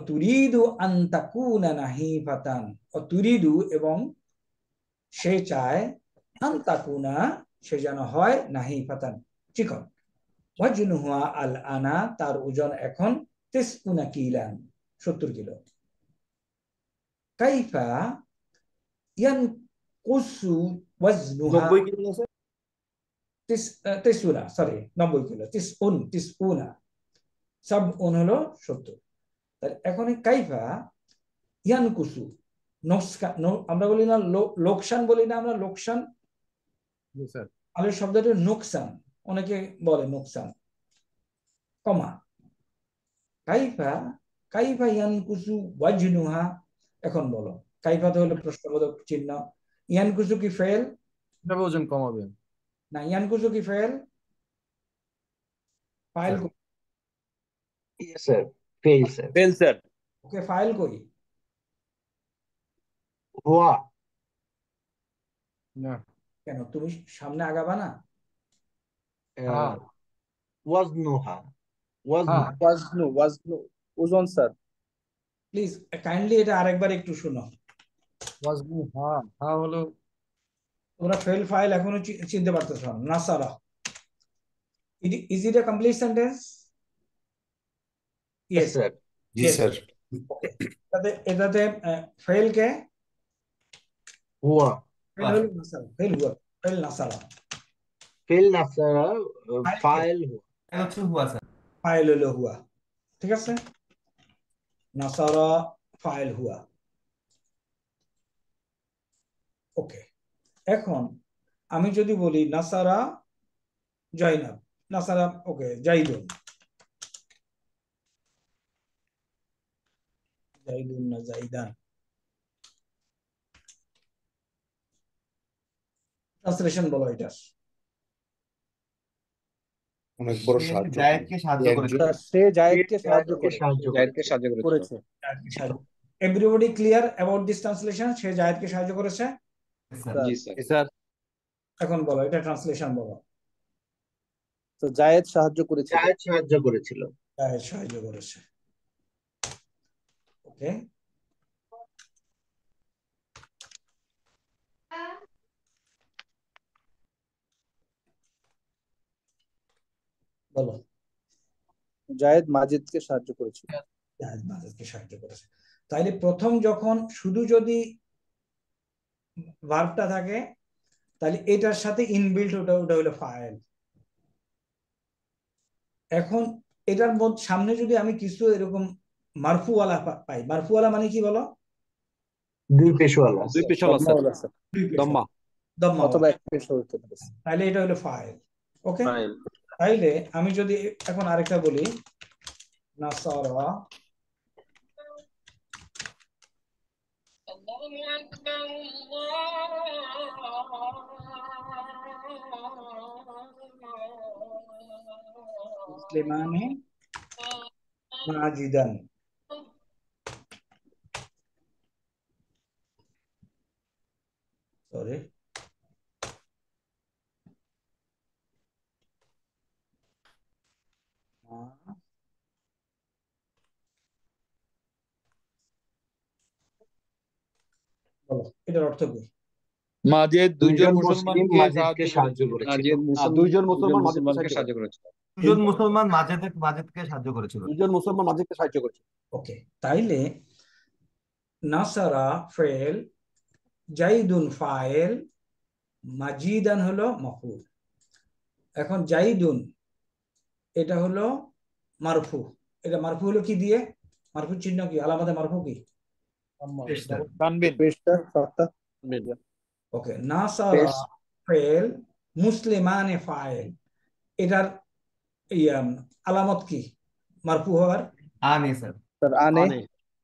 তুরিদু আন তাকুনা নাহিফাতান, তুরিদু এবং সে চায়, আন তাকুনা সে যেন হয়, নাহিফাতান চিকন। ওয়াজনুহা আল আনা, তার ওজন এখন 90 কিলান, 70 কিলো। কাইফা ইয়ানকুসু ওয়াজনুহা 90 কিলো আছে। 90, সরি 90 কিলো, 90 সাবউন হলো 70। তাহলে এখন এই কাইফা ইয়ানকুসু, আমরা বলি না লোকসান, বলি না আমরা লোকসান, জি স্যার। আলের শব্দটা নোকসান, অনেকে বলে নোকসান, কমা। কাইফা ইয়ানকুসু ওয়াজনুহা, এখন বলো কাইফা তো হলো প্রশ্নবোধক চিহ্ন, ইয়ানকুসু কি ফেল? কিভাবে ওজন কমাবে? না, ইয়ানকুসু কি ফেল? ফাইল স্যার ফেল স্যার। ফেল স্যার। ওকে, ফাইল কই? হুয়া। না। কেন তুমি সামনে আগাবা না? হ্যাঁ ওয়াজনুহা। হ্যাঁ ওয়াজনু ওজন স্যার। প্লিজ কাইন্ডলি এটা আরেকবার একটু শোনো। ওয়াজনু, হ্যাঁ হলো। তোমরা ফেল ফাইল এখনো চিনতে পারতেছ না। নাসারা, is it A complete sentence? Yes sir. G sir. এটাতে ফেল কে? হুয়া। ফেল হলো নাসারা, ফেল হুয়া, ফেল নাসারা। ফেল নাসারা ফাইল হুয়া। এটা হচ্ছে হুয়া স্যার। ফাইল হলো হুয়া, ঠিক আছে। নাসারা ফাইল হুয়া, ওকে। এখন আমি যদি বলি নাসারা জয়নাব, নাসারা ওকে জাইদুন, জাইদুন না জাইদান, ট্রান্সলেশন বলো এটার। অনেক বড় সাহায্য জায়েদকে সাহায্য করেছে। সে জায়েদকে সাহায্য করেছে। Everybody clear about this translation? সে জায়েদকে সাহায্য করেছে। জি স্যার। স্যার এখন বলো এটা ট্রান্সলেশন বলো। তো জায়েদ সাহায্য করেছিল। জায়েদ সাহায্য করেছিল। জায়েদ সাহায্য করেছে, ওকে। বলো। জায়েদ মাজিদকে সাহায্য করেছিল। জায়েদ মাজিদকে সাহায্য করেছে। তাইলে প্রথম যখন শুধু যদি ভার্বটা থাকে, তাহলে এটার সাথে ইনবিল্ট ওটা হলো ফাইল। এখন এটার সামনে যদি আমি কিছু এরকম মারফুওয়ালা পাই, মারফুওয়ালা মানে কি বলো? দুই পেশওয়ালা। দুই পেশওয়ালা স্যার। দম্মাওয়ালা স্যার। দম্মা। দম্মা, অথবা এক পেশ হতে পারে। তাহলে এটা হলো ফাইল, ওকে। ফাইল। তাইলে আমি যদি এখন আরেকটা বলি, নাসারা মুসলিমানে মাজিদান, বলো এটার অর্থ কি? মাজেদ দুইজন দুইজন মুসলিম মুসলমানকে মাজেদকে সাহায্য সাহায্য করেছিল। করেছিল। দুইজন মুসলমান মাজেদকে মুসলমানকে সাহায্য সাহায্য করেছিল। করেছিল। দুজন মুসলমান মাজেদকে সাহায্য করেছিল। দুজন মুসলমান মাজেদকে সাহায্য করেছিল। ওকে, তাইলে নাসারা ফেল, জাইদুন ফাইল, মাজিদান হলো মাফউল। এখন জাইদুন এটা হলো মারফু। এটা মারফু হলো কি দিয়ে? মারফু চিহ্ন কি? আলামাতে মারফু কি? তানবিন। পেশদার ফাতা ওকে, নাসারা ফেল, মুসলিমানে ফাইল, এটার আলামত কি মারফু হওয়ার? আনে স্যার। স্যার আনে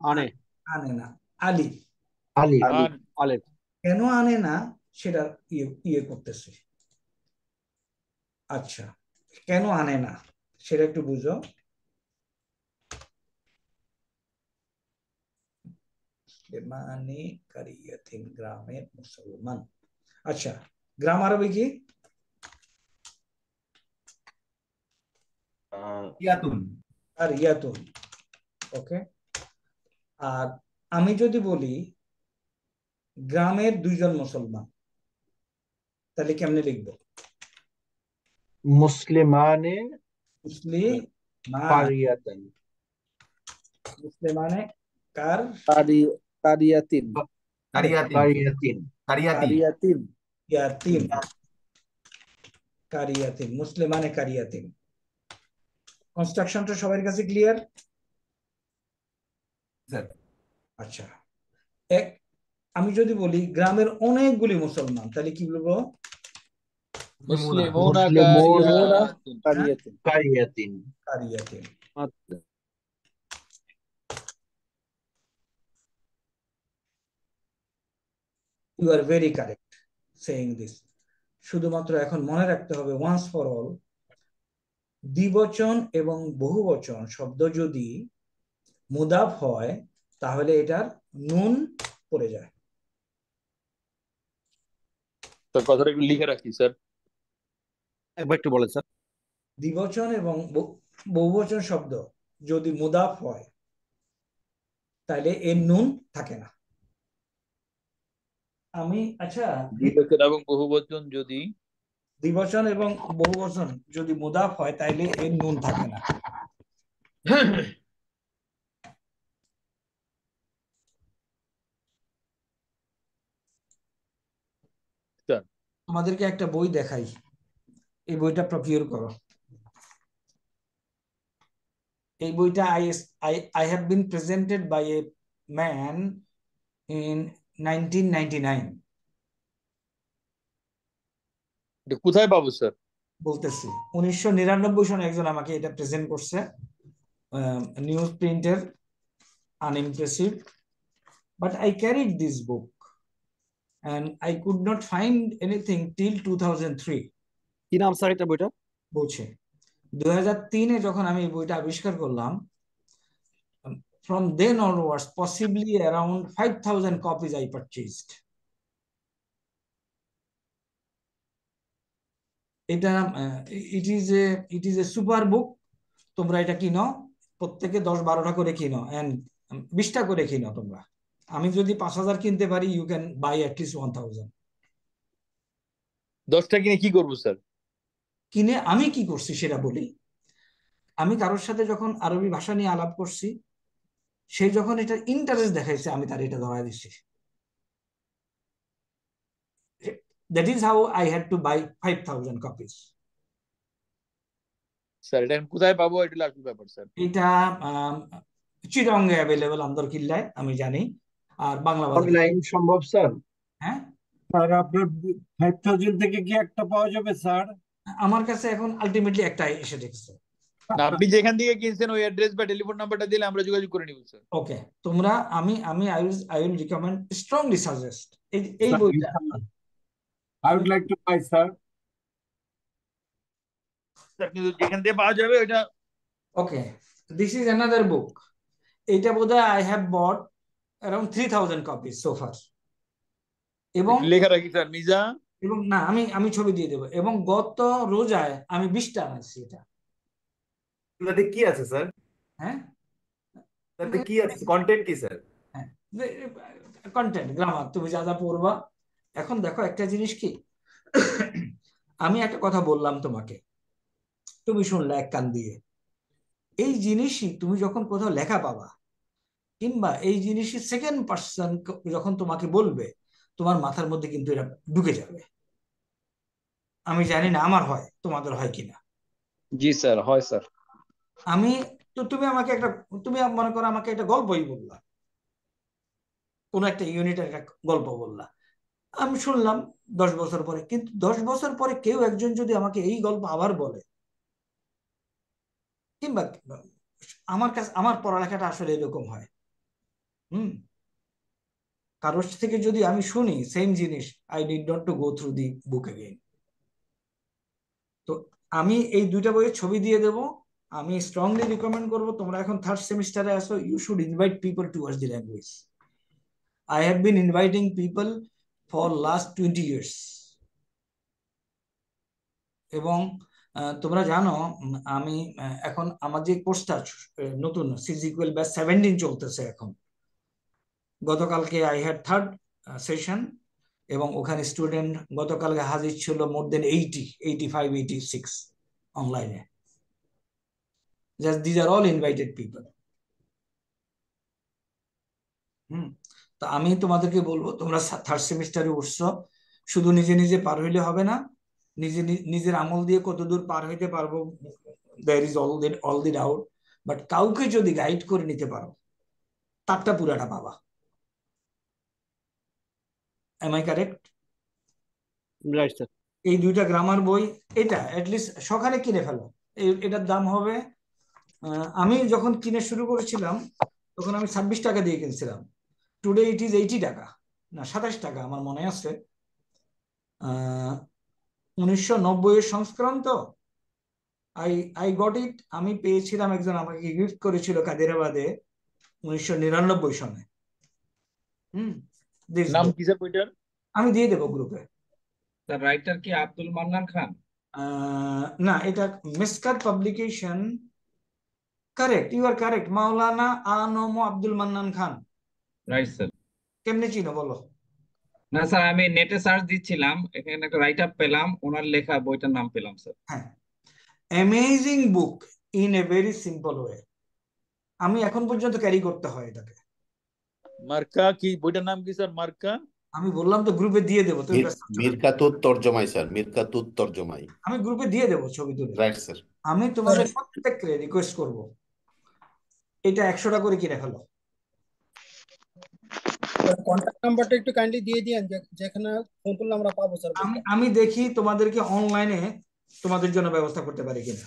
আনে আনে না, আলী। আলী আলী কেন আনে না সেটা ইয়ে করতেছে। আচ্ছা, কেন আনে না সেটা একটু বুঝো। মানে কারিয়াতিন, গ্রামের মুসলমান। আচ্ছা, গ্রাম আরবি কি? ইয়াতুন। আর ইয়াতুন। ওকে, আর আমি যদি বলি গ্রামের দুইজন মুসলমান, তাহলে কেমনে লিখবো? মুসলিমানে মুসলিমান, মুসলিমানে কার কারিয়াতিন কারিয়াতিন কারিয়াতিন ইয়াতিম, কারিয়াতিন, মুসলিমানে কারিয়াতিন। কনস্ট্রাকশনটা সবার কাছে ক্লিয়ার? স্যার আচ্ছা, আমি যদি বলি গ্রামের অনেকগুলি মুসলমান, তাহলে কি বলবো? মুসলিমুনা কারিয়াতিন কারিয়াতিন কারিয়াতিন। You are very correct saying this. শুধুমাত্র এখন মনে রাখতে হবে ওয়ান্স ফর অল, দ্বিবচন এবং বহুবচন শব্দ যদি মুদাফ হয় তাহলে এটার নুন পড়ে যায়। তো কথাটা একটু লিখে রাখি স্যার। একবার একটু বলেন স্যার। দ্বিবচন এবং বহুবচন শব্দ যদি মুদাফ হয় তাহলে এর নুন থাকে না। আচ্ছা, দ্বিবচন এবং বহুবচন যদি দ্বিবচন এবং বহুবচন যদি মুদাফ হয় তাহলে এর নুন থাকে না। তোমাদেরকে একটা বই দেখাই, এই বইটা প্রকিউর করো। এই বইটা I have been presented by a man in 1999। এটা কোথায় পাবো স্যার? বলতেছি 1999 সনে একজন আমাকে এটা প্রেজেন্ট করছে, নিউজ প্রিন্টের, আনইমপ্রেসিভ, but I carried this book and I could not find anything till 2003। কি নাম স্যার এটা বইটা? বলছে 2003-এ যখন আমি এই বইটা আবিষ্কার করলাম, from then onwards possibly around 5,000 copies I purchased। এটা ইট ইজ এ সুপার বুক। তোমরা এটা কিনো, প্রত্যেকে 10-12টা করে কিনো, এন্ড 20টা করে কিনো তোমরা। আমি যদি 5,000 কিনতে পারি, you can buy at least 1,000। 10টা কিনে কি করবো স্যার? কিনে আমি কি করছি সেটা বলি। আমি কারোর সাথে যখন আরবি ভাষা নিয়ে আলাপ করছি, সে যখন এটা ইন্টারেস্ট দেখাইছে, আমি তার এটা ধরাই দিচ্ছি। That is how I had to buy 5,000 copies। Sir এটা কোথায় পাবো? এটা লাগবে ব্যাপার স্যার। এটা চিরঙ্গে অ্যাভেলেবল, আন্দর কিল্লায়, আমি জানি। আর বাংলা বাজারে অনলাইন সম্ভব স্যার? হ্যাঁ স্যার আপনার 5,000 থেকে কি একটা পাওয়া যাবে স্যার? আমার কাছে এখন আলটিমেটলি একটা এসে দেখছে। আপনি যেখান থেকে কিনছেন ওই অ্যাড্রেস বা টেলিফোন নাম্বারটা দিলে আমরা যোগাযোগ করে নিব স্যার। ওকে, তোমরা I will recommend, strongly suggest এই বইটা। I would like to buy, sir. Sir কিন্তু যেখান থেকে পাওয়া যাবে ওটা। ওকে, দিস ইজ অ্যানাদার বুক। এটা বোধহয় I have bought around 3,000 copies so far। এবং লেখা রাখি স্যার মিজা। এবং না, আমি ছবি দিয়ে দেবো। এবং গত রোজায় আমি 20টা আনছি এটা। এটাতে কি আছে স্যার? হ্যাঁ, এটাতে কি আছে, কন্টেন্ট কি স্যার? হ্যাঁ, কন্টেন্ট গ্রামার তুমি যা যা পড়বা। এখন দেখো একটা জিনিস কি, আমি একটা কথা বললাম তোমাকে, তুমি শুনলে এক কান দিয়ে। এই জিনিসই তুমি যখন কোথাও লেখা পাবা, কিংবা এই জিনিসই সেকেন্ড পার্সন যখন তোমাকে বলবে, তোমার মাথার মধ্যে কিন্তু এটা ঢুকে যাবে। আমি জানি না আমার হয়, তোমাদের হয় কিনা। জি স্যার, হয় স্যার। আমি তো তুমি মনে করো আমাকে একটা গল্পই বললা, কোনো একটা ইউনিটের একটা গল্প বললা, আমি শুনলাম 10 বছর পরে, কিন্তু 10 বছর পরে কেউ একজন যদি আমাকে এই গল্প আবার বলে, কিংবা আমার কাছে আমার পড়ালেখাটা আসলে এরকম হয়, হুম, কারোর থেকে যদি আমি শুনি সেম জিনিস, I need not to go through the book again. তো আমি এই দুইটা বইয়ের ছবি দিয়ে দেব। আমি স্ট্রংলি রিকমেন্ড করবো, তোমরা এখন 3rd সেমিস্টারে আসো, you should invite people towards the language. I have been inviting people for last 20 years. এবং তোমরা জানো, আমি এখন আমার যে কোর্সটা নতুন সিজিকুয়াল ব্যাচ 17 চলতেছে এখন। গতকালকে আই হ্যাড 3rd সেশন, এবং ওখানে স্টুডেন্ট গতকালকে হাজির ছিল মোর দেন 85, 86 অনলাইনে। Just these are all invited people. তো আমি তোমাদেরকে বলবো, তোমরা 3rd সেমিস্টারে উঠছো, শুধু নিজে নিজে পার হইলে হবে না, নিজের আমল দিয়ে কতদূর পার হইতে পারবো, there is all the doubt, but কাউকে যদি গাইড করে নিতে পারো, তারটা পুরাটা পাবা। Am I correct? Right sir. এই দুইটা গ্রামার বই, এটা অ্যাটলিস্ট সকালে কিনে ফেলো। এটার দাম হবে, আমি যখন কিনে শুরু করেছিলাম তখন আমি 26 টাকা দিয়ে কিনছিলাম। টুডে ইট ইজ 80 টাকা, না 27 টাকা আমার মনে আছে। 1990 এর সংস্করণ তো। আই গট ইট, আমি পেয়েছিলাম, একজন আমাকে গিফট করেছিল কাদিরাবাদে 1999 সনে। নাম কি স্যার বইটার? আমি দিয়ে দেবো গ্রুপে। তার রাইটার কি আব্দুল মান্নান খান? না, এটা Miskat publication. Correct, you are correct, Maulana আনম আব্দুল মান্নান খান। Right sir. কেমনে চিনো বলো? না স্যার, আমি নেটে সার্চ দিচ্ছিলাম, এখানে একটা রাইট আপ পেলাম, ওনার লেখা বইটার নাম পেলাম স্যার। হ্যাঁ, amazing book in a very simple way. আমি এখন পর্যন্ত ক্যারি করতে হয় এটাকে। মার্কা কি বইটার নাম কি স্যার? মার্কা? আমি বললাম তো গ্রুপে দিয়ে দেবো, তুমি মিরকাতুত তরজমাই স্যার, মিরকাতুত তরজমাই। আমি গ্রুপে দিয়ে দেবো ছবি তুলে। Right sir. আমি তোমাদের প্রত্যেককে রিকোয়েস্ট করব, এটা 100 টাকা করে কিনে ফেলো। কন্ট্যাক্ট নাম্বারটা একটু কাইন্ডলি দিয়ে দিয়েন, যেখানে ফোন করলে আমরা পাবো স্যার। আমি দেখি তোমাদেরকে অনলাইনে তোমাদের জন্য ব্যবস্থা করতে পারি কিনা।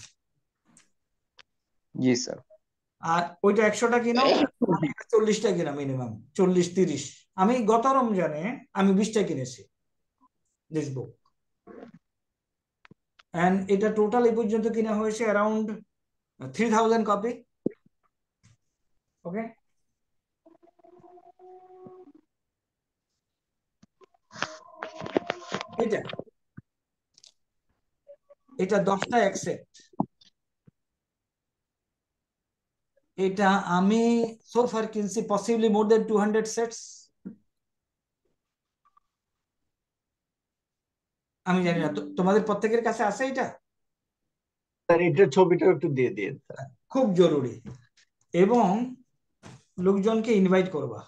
জি স্যার। আর ওইটা 100টা কিনো, 40টা কিনা মিনিমাম, 40-30। আমি গত রমজানে আমি 20টা কিনেছি দিস বুক, এন্ড এটা টোটাল এই পর্যন্ত কিনা হয়েছে অ্যারাউন্ড 3000 কপি। ওকে, এটা 10টা অ্যাকসেপ্ট। এটা আমি সোফার কিনছি পসিবলি মোর দেন 200 সেটস। আমি জানি না তোমাদের প্রত্যেকের কাছে আছে এটা? স্যার এটার ছবিটা একটু দিয়ে দিন স্যার, খুব জরুরি। এবং লোকজনকে ইনভাইট করবা,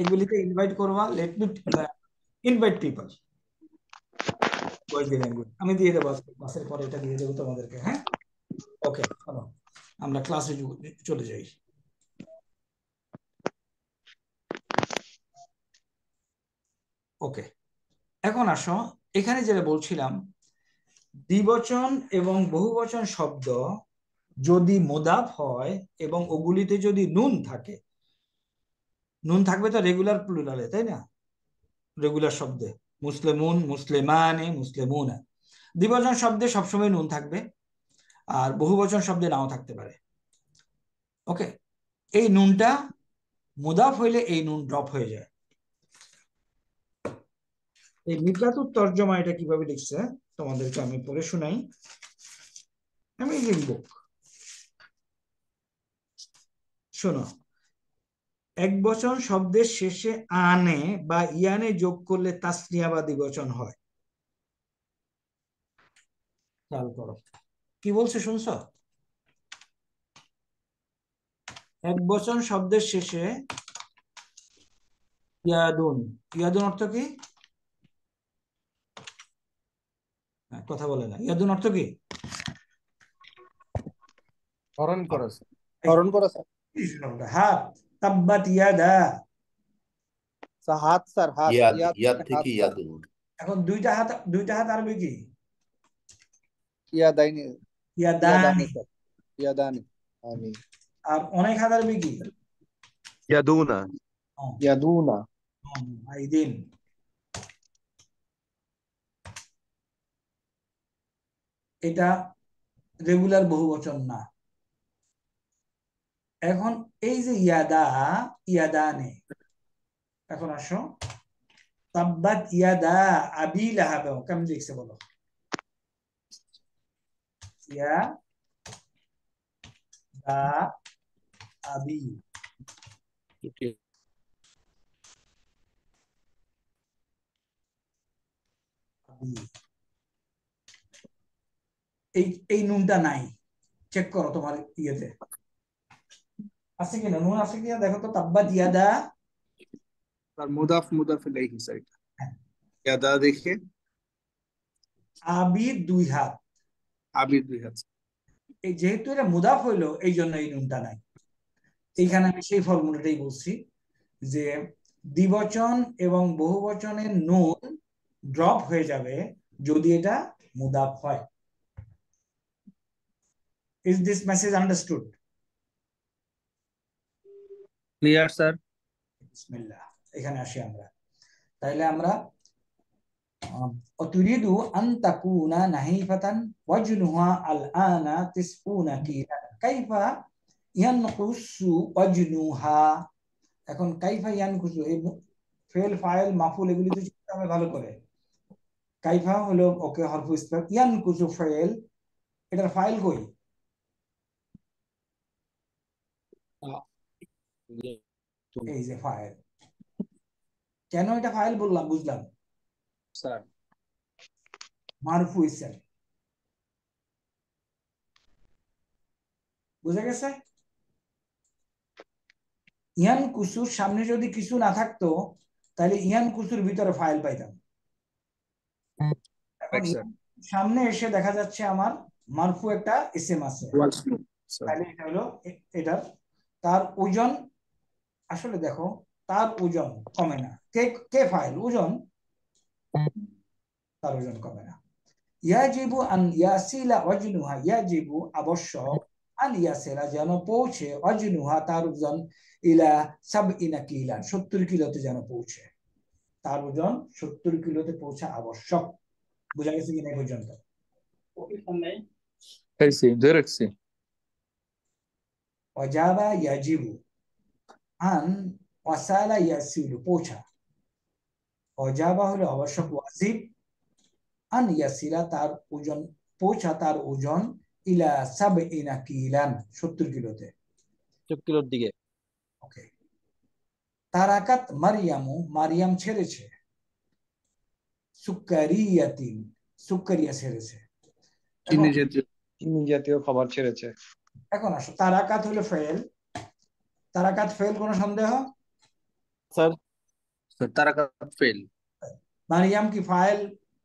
এগুলিতে ইনভাইট করবা। Let me invite people. আমি দিয়ে দেবো, ক্লাসের পরে এটা দিয়ে দেবো তোমাদেরকে। হ্যাঁ, ওকে, চলো আমরা ক্লাসে চলে যাই। ওকে, এখন আসো, এখানে যেটা বলছিলাম, দ্বিবচন এবং বহুবচন শব্দ যদি মুদাফ হয় এবং ওগুলিতে যদি নুন থাকে, নুন থাকবে তো রেগুলার প্লুরালে, তাই না? রেগুলার শব্দে মুসলিমুন, মুসলিমানে, মুসলিমুনা। দ্বিবচন শব্দে সবসময় নুন থাকবে, আর বহুবচন শব্দে নাও থাকতে পারে। ওকে, এই নুনটা মুদাফ হইলে এই নুন ড্রপ হয়ে যায়। এই মিরকাতুত তর্জমা এটা কিভাবে লিখছে তোমাদেরকে আমি পড়ে শোনাই। অ্যামেজিং বুক। শোনো, এক বচন শব্দের শেষে আনে বা ইয়ানে যোগ করলে তাসনিয়া বা দ্বিবচন হয়। খেয়াল করো কি বলছে, শুনছো? এক বচন শব্দের শেষে ইয়াদুন, ইয়াদুন অর্থ কি? কথা বলে না। ইয়াদুন অর্থ কি? স্মরণ করা স্মরণ করা স্যার। হাত, তাব্বাত ইয়াদা। স্যার হাত, স্যার হাত, ইয়াদ ইয়াদ ইয়াদ হাত থেকে স্যার। ইয়াদুন। এখন দুইটা হাত আরবি কি? ইয়াদাইনি, ইয়াদানি ইয়াদানি। স্যার, ইয়াদানি। আমি আর অনেক হাত আরবি কি? ইয়াদুনা। ইয়াদুনা। আইদিন। এটা রেগুলার বহুবচন না। এখন এই যে ইয়াদা, ইয়াদানে, এখন আসো তাব্বাত ইয়াদা আবি লাহাব, কেমন লিখছে বলো? ইয়াদা আবি। এই নুনটা নাই, চেক করো তোমার ইয়েতে আছে কিনা, নুন আছে কিনা দেখো তো। তাব্বাত ইয়াদা, স্যার মুদাফ মুদাফ ইলাইহি স্যার, ইয়াদা দেখে আবি দুই হাত। আবির 2 হাত। এই যেহেতু এটা মুদাফ হইলো এই জন্য এই নুনটা নাই। এইখানে আমি সেই ফর্মুলাটাই বলছি যে দ্বিবচন এবং বহুবচনের নুন ড্রপ হয়ে যাবে যদি এটা মুদাফ হয়। Is this message understood? Clear sir. বিসমিল্লাহ, এখানে আসি আমরা। তাইলে আমরা অতুরিদু আন তাকুনা নাহিফাতান ওয়াজনুহা আল আনা তিসউনা কিলা কাইফা ইয়ানকুসু ওয়াজনুহা। এখন কাইফা ইয়ানকুসু, এই ফেল ফাইল মাফুল এগুলি তো চিন্তা হবে ভালো করে। কাইফা হলো ওকে হরফ ইসফাত, ইয়ানকুসু ফেল, এটার ফাইল কই? এই যে ফাইল। কেন এটা ফাইল বললাম বুঝলাম স্যার মারফু ইসম, বুঝা গেছে? ইয়ান কুসুর সামনে যদি কিছু না থাকতো তাহলে ইয়ান কুসুর ভিতরে ফাইল পাইতাম। এখন সামনে এসে দেখা যাচ্ছে আমার মারফু একটা ইসম আছে, তাহলে এটা হলো এটার তার ওজন। আসলে দেখো তার ওজন কমে না, কে ফাইল, ওজন, তার ওজন কমে না। ইয়াজিবু আন ইয়াসিলা ওয়াজনুহা, ইয়াজিবু আবশ্যক, আন ইয়াসিলা যেন পৌঁছে, ওয়াজনুহা তার ওজন, ইলা সাবইনা কিলা 70 কিলোতে যেন পৌঁছে। তার ওজন 70 কিলোতে পৌঁছা আবশ্যক। বুঝা গেছে কিনা এই পর্যন্ত? ওয়াজাবা ইয়াজিবু আন ওয়াসালা ইয়াসিলু পৌঁছা। ওয়াজাবা হলো আবশ্যক, ওয়াজিব, আন ইয়াসিলা তার ওজন, পৌঁছা তার ওজন, ইলা সাবইনা কিলান 70 কিলোতে, 70 কিলোর দিকে। ওকে। তারাকাত মারিয়ামু, মারিয়াম ছেড়েছে, সুকারিয়াতিন, সুকারিয়া ছেড়েছে। চিনি জাতীয়, চিনি জাতীয় খাবার ছেড়েছে। এখন আসো তারাকাত হলো ফেল, তারাকাত ফেল, কোনো সন্দেহ? Sir Tarakat fail. মারিয়াম কি ফাইল?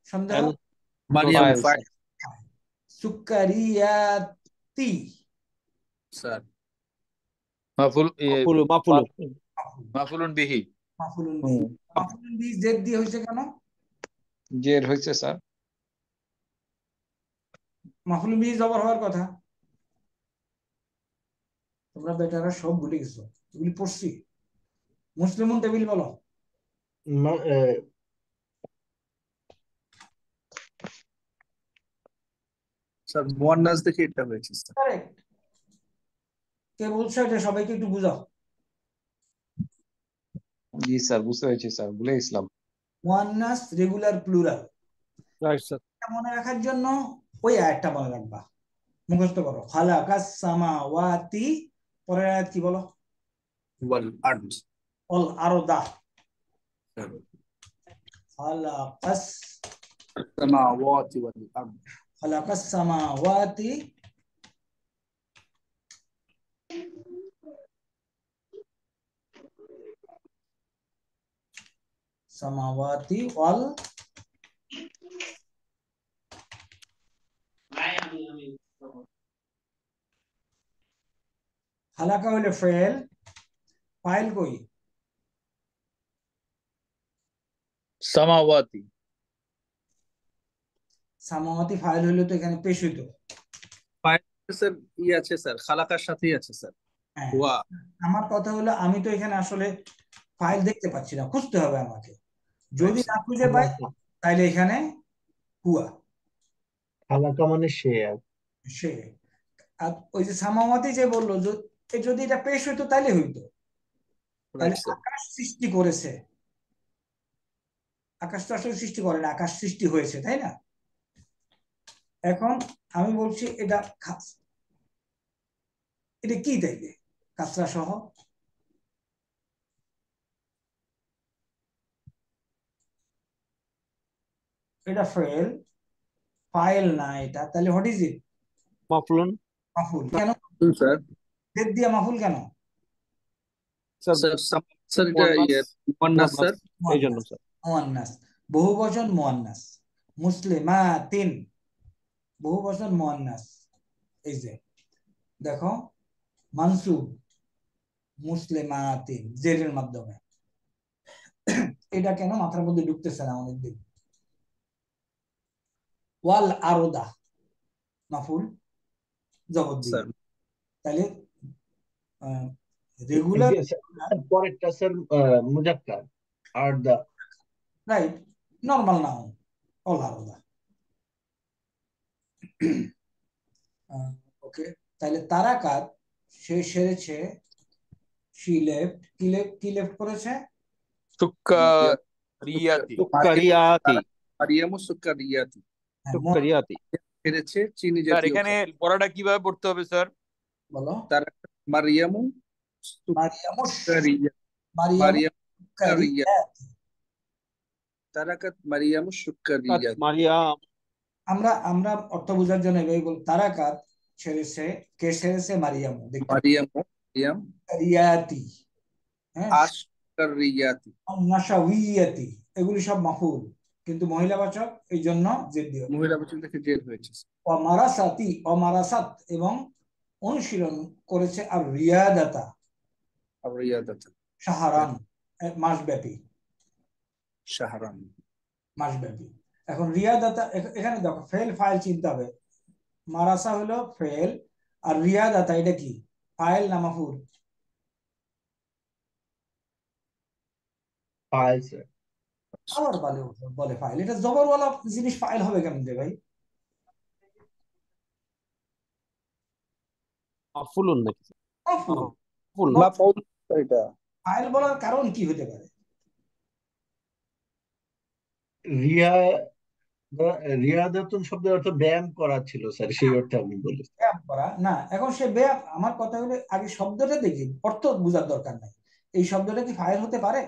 সন্দেহ? মারিয়াম ফাইল, ফাইল সুকারিয়াতি স্যার। মাফুল মাফুলুন বিহি। মাফুলুন বিহি। মাফুলুন বিহি জেদ দিয়ে হয়েছে কেন? জের হয়েছে স্যার। মাফুলুন বিহি জবর হওয়ার কথা। তোমরা বেটারা সব ভুলে গেছো, এগুলি পড়ছি। মুসলিমুন টেবিল বলো। স্যার মুয়ান্নাস দেখে এটা হয়েছে স্যার। কারেক্ট। কে বলছো এটা? সবাইকে একটু বুঝাও। জি স্যার, বুঝতে পেরেছি স্যার, ভুলে গেছিলাম। মুয়ান্নাস রেগুলার প্লুরাল। Right sir. মনে রাখার জন্য ওই আয়াতটা মনে রাখবা। মুখস্থ করো। খালাকাস সামাওয়াতি, পরের আয়াত কি বলো? ওয়াল আরদ। অল আরদা। খালাকাস সামাওয়াতি ওয়াল আরদ। খালাকাস সামাওয়াতি সামাওয়াতি ওয়াল খালাকা হইলে ফেল, ফাইল কই? সামাওয়াতি। সামাওয়াতি ফাইল হইলে তো এখানে পেশ হইতো। স্যার ই আছে স্যার, খালাকার সাথেই আছে স্যার। হ্যাঁ, হুয়া। আমার কথা হলো আমি তো এখানে আসলে ফাইল দেখতে পাচ্ছি না, খুঁজতে হবে আমাকে। যদি না খুঁজে পাই তাহলে এখানে হুয়া, খালাকা মানে সে আর সে। আর ওই যে সামাওয়াতি যে বললো, যদি এটা পেশ হইতো তাইলে হইতো। তাহলে আকাশ সৃষ্টি করেছে, আকাশ তো আসলে সৃষ্টি করে না, আকাশ সৃষ্টি হয়েছে, তাই না? এখন আমি বলছি এটা এটা কি তাইলে কাসরা সহ? এটা ফেল, ফাইল না এটা, তাহলে হোয়াট ইজ ইট? মাফলুন। মাফুল। কেন স্যার জেদ দিয়া মাফুল কেন? স্যার স্যার এটা মুয়ান্নাস স্যার, এই জন্য স্যার। মুয়ান্নাস, বহুবচন মুয়ান্নাস। মুসলিমাতিন, বহুবচন মুয়ান্নাস। এই যে দেখো, মানসুব মুসলিমাতিন জেরের মাধ্যমে। এটা কেন মাথার মধ্যে ঢুকতেছে না অনেকদিন। ওয়াল আরদা মাফুল জবর দিয়ে, তাহলে রেগুলার পরেরটা স্যার মুজাক্কার আর the right, normal noun all আরদা। ওকে, তাহলে তারাকাত সে সেরেছে, শি লেফট, কি লেফট করেছে? সুক্কারিয়াতি। সুক্কারিয়াতি। মারিয়ামু সুক্কারিয়াতি। সুক্কারিয়াতি। ফেরেছে চিনি স্যার জাতীয় এখানে খাবার। পড়াটা কিভাবে পড়তে হবে স্যার? বলো। তার মারিয়ামু মারিয়ামুস, সুক্কারিয়াতি। মারিয়ামুস সুক্কারিয়াতি। তারাকাত মারিয়ামু সুক্কারিয়াতি। মারিয়াম। আমরা অর্থ বোঝার জন্য এভাবে বলি, তারাকাত ছেড়েছে, কে ছেড়েছে? মারিয়াম। মারিয়ামু মারিয়াম রিয়াতি, হ্যাঁ, আশকারিয়াতি। নাশাউইয়াতি, এগুলি সব মাফুল, কিন্তু মহিলাবাচক, এই জন্য জেদ দিয়ে। মহিলাবাচক থেকে জেদ হয়েছে। অমারাসাতি, অমারাসাত, এবং অনুশীলন করেছে। আর রিয়াদাতা, আর রিয়াদাতা সাহারান, মাসব্যাপী, শাহরান মাসব্যাপী। এখন রিয়াদাতা, এখানে দেখো ফেল ফাইল চিনতে হবে। মারাসা হলো ফেল, আর রিয়াদাতা এটা কি, ফাইল না মাফুল? File sir. আবার বলে ফাইল, এটা জবরওয়ালা জিনিস ফাইল হবে কেমন রে ভাই? মাফুলুন নাকি? মাফুল। মাফুল এটা ফাইল বলার কারণ কি হতে পারে? রিয়া রিয়াদাতুন শব্দের অর্থ ব্যায়াম করা ছিল স্যার, সেই অর্থে আমি বলি। ব্যায়াম করা না, এখন সে ব্যায়াম, আমার কথা হলো আগে শব্দটা দেখি, অর্থ বোঝার দরকার নাই। এই শব্দটা কি ফাইল হতে পারে?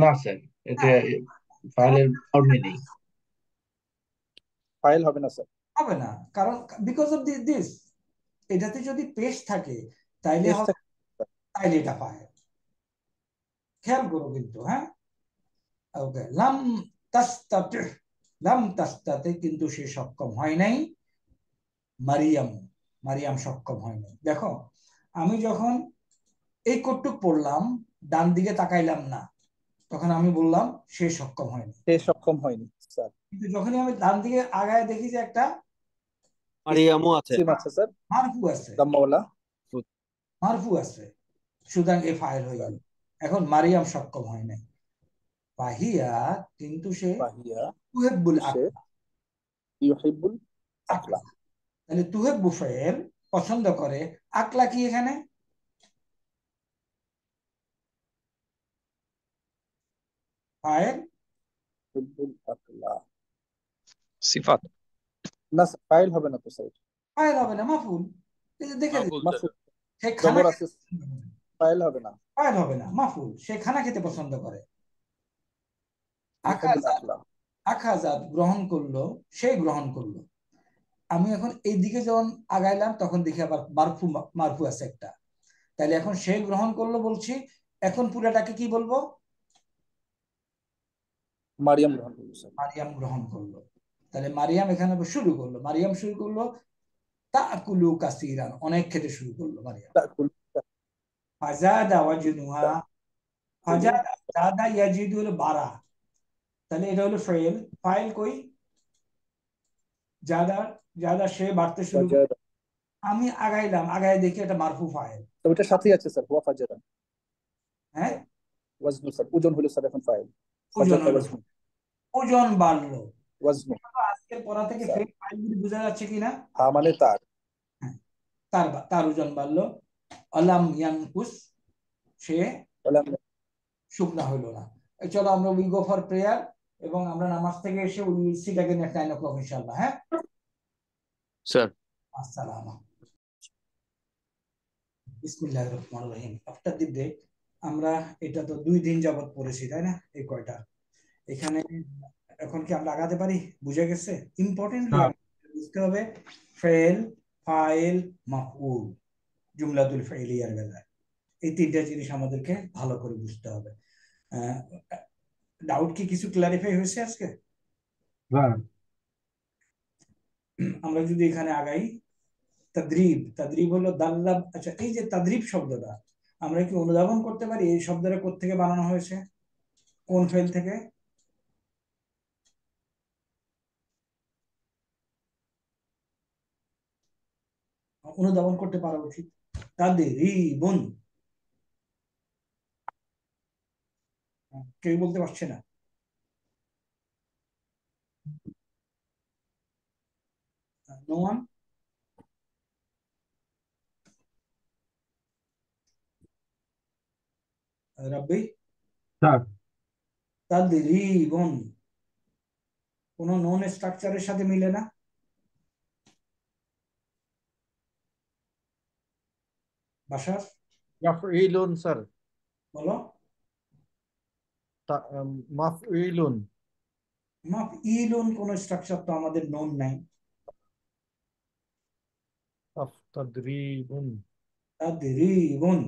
না স্যার, এটা ফাইলের ফর্মে নেই। ফাইল হবে না স্যার। হবে না, কারণ বিকজ অফ দিস, এটাতে যদি পেশ থাকে তাইলে হবে, তাইলে এটা ফাইল। খেয়াল করো কিন্তু, হ্যাঁ। ওকে, লাম তাস্তাতি, লাম তাস্তাতে কিন্তু সে সক্ষম হয় নাই। মারিয়াম, মারিয়াম সক্ষম হয় নাই। দেখো, আমি যখন এই কটুক পড়লাম, ডান দিকে তাকাইলাম না, তখন আমি বললাম সে সক্ষম হয়নি। সে সক্ষম হয়নি স্যার। কিন্তু যখনই আমি ডান দিকে আগায় দেখি যে একটা মারিয়ামও আছে। আছে স্যার, মারফু আছে, মারফু আছে, সুতরাং এ ফাইল হয়ে গেল। এখন মারিয়াম সক্ষম হয় নাই। ফাহিয়া, কিন্তু সে তুহিব্বুল আকলা, ইউহিব্বুল আকলা। তাহলে তুহিব্বু ফাইল, পছন্দ করে। আকলা কি এখানে? ফাইল, সিফাত। না স্যার ফাইল হবে না তো স্যার ফাইল হবে না, মাফুল। এই যে দেখে মাফুল মাফুল সে খানা জবর আছে ফাইল হবে না ফাইল হবে না, মাফুল। সে খানা খেতে পছন্দ করে। ইউহিব্বুল আখাজাত আকলা আখাজাত গ্রহণ করলো, সে গ্রহণ করলো। আমি এখন এই দিকে যখন আগাইলাম তখন দেখি আবার মারফু মারফু আছে একটা, তাহলে এখন সে গ্রহণ করলো বলছি, এখন পুরাটাকে কি বলবো? মারিয়াম গ্রহণ করলো স্যার মারিয়াম গ্রহণ করলো। তাহলে মারিয়াম এখানে শুরু করলো, মারিয়াম শুরু করলো তাকুলু কাসিরান, অনেক খেতে শুরু করলো মারিয়াম। ফাজাদা ওয়াজনুহা, ফাজাদা জাদা ইয়াজিদু হলো বাড়া, তাহলে এটা হলো ফাইল। ফাইল কই? জাদা, জাদা সে বাড়তে শুরু করলো। ফাজাদা আমি আগাইলাম, আগায় দেখি এটা মারফু ফাইল। তো ওটার সাথেই আছে স্যার হুয়া ফাজাদা হ্যাঁ, ওয়াজনু স্যার ওজন হলো স্যার এখন ফাইল ওজন ফাজাদা হলো, ওয়াজনু ওজন বাড়লো। ওয়াজনু আজকের পড়া থেকে স্যার ফাইলগুলি বোঝা যাচ্ছে কিনা? হা মানে তার হ্যাঁ, তার ওজন বাড়লো। আলাম ইয়ানকুস, সে বলে শুকনা হইলো না। চলো আমরা উইল গো ফর প্রেয়ার, এবং আমরা নামাজ থেকে এসে will seat again at 9 o'clock ইনশাআল্লাহ। হ্যাঁ স্যার। আসসালাম। বিসমিল্লাহির রহমানির রহিম। আফটার দি ব্রেক আমরা এটা তো 2 দিন যাবত পড়েছি, তাই না? এই কয়টা এখানে এখন কি আমরা আগাতে পারি? বুঝে গেছে? ইম্পর্টেন্টলি বুঝতে হবে ফেল, ফাইল, মাফউল, জুমলাতুল ফাইলিয়ার বেলায় এই 3টা জিনিস আমাদেরকে ভালো করে বুঝতে হবে। ডাউট কি কিছু ক্লারিফাই হয়েছে আজকে? আমরা যদি এখানে আগাই, তাদরিব, তাদরিব হলো দাল্লা। আচ্ছা, এই যে তাদরিব শব্দটা আমরা কি অনুধাবন করতে পারি এই শব্দটা কোত্থেকে বানানো হয়েছে, কোন ফেল থেকে? অনুধাবন করতে পারা উচিত। তাদরিবুন, কেউ বলতে পারছে না? No one? রাব্বি, তাদরিবুন কোন নন স্ট্রাকচারের সাথে মিলে না। বাসার মাফইলুন স্যার, বলো। মাফইলুন মাফইলুন কোন স্ট্রাকচার তো আমাদের নন নাই। তাদরিবুন তাদরিবুন,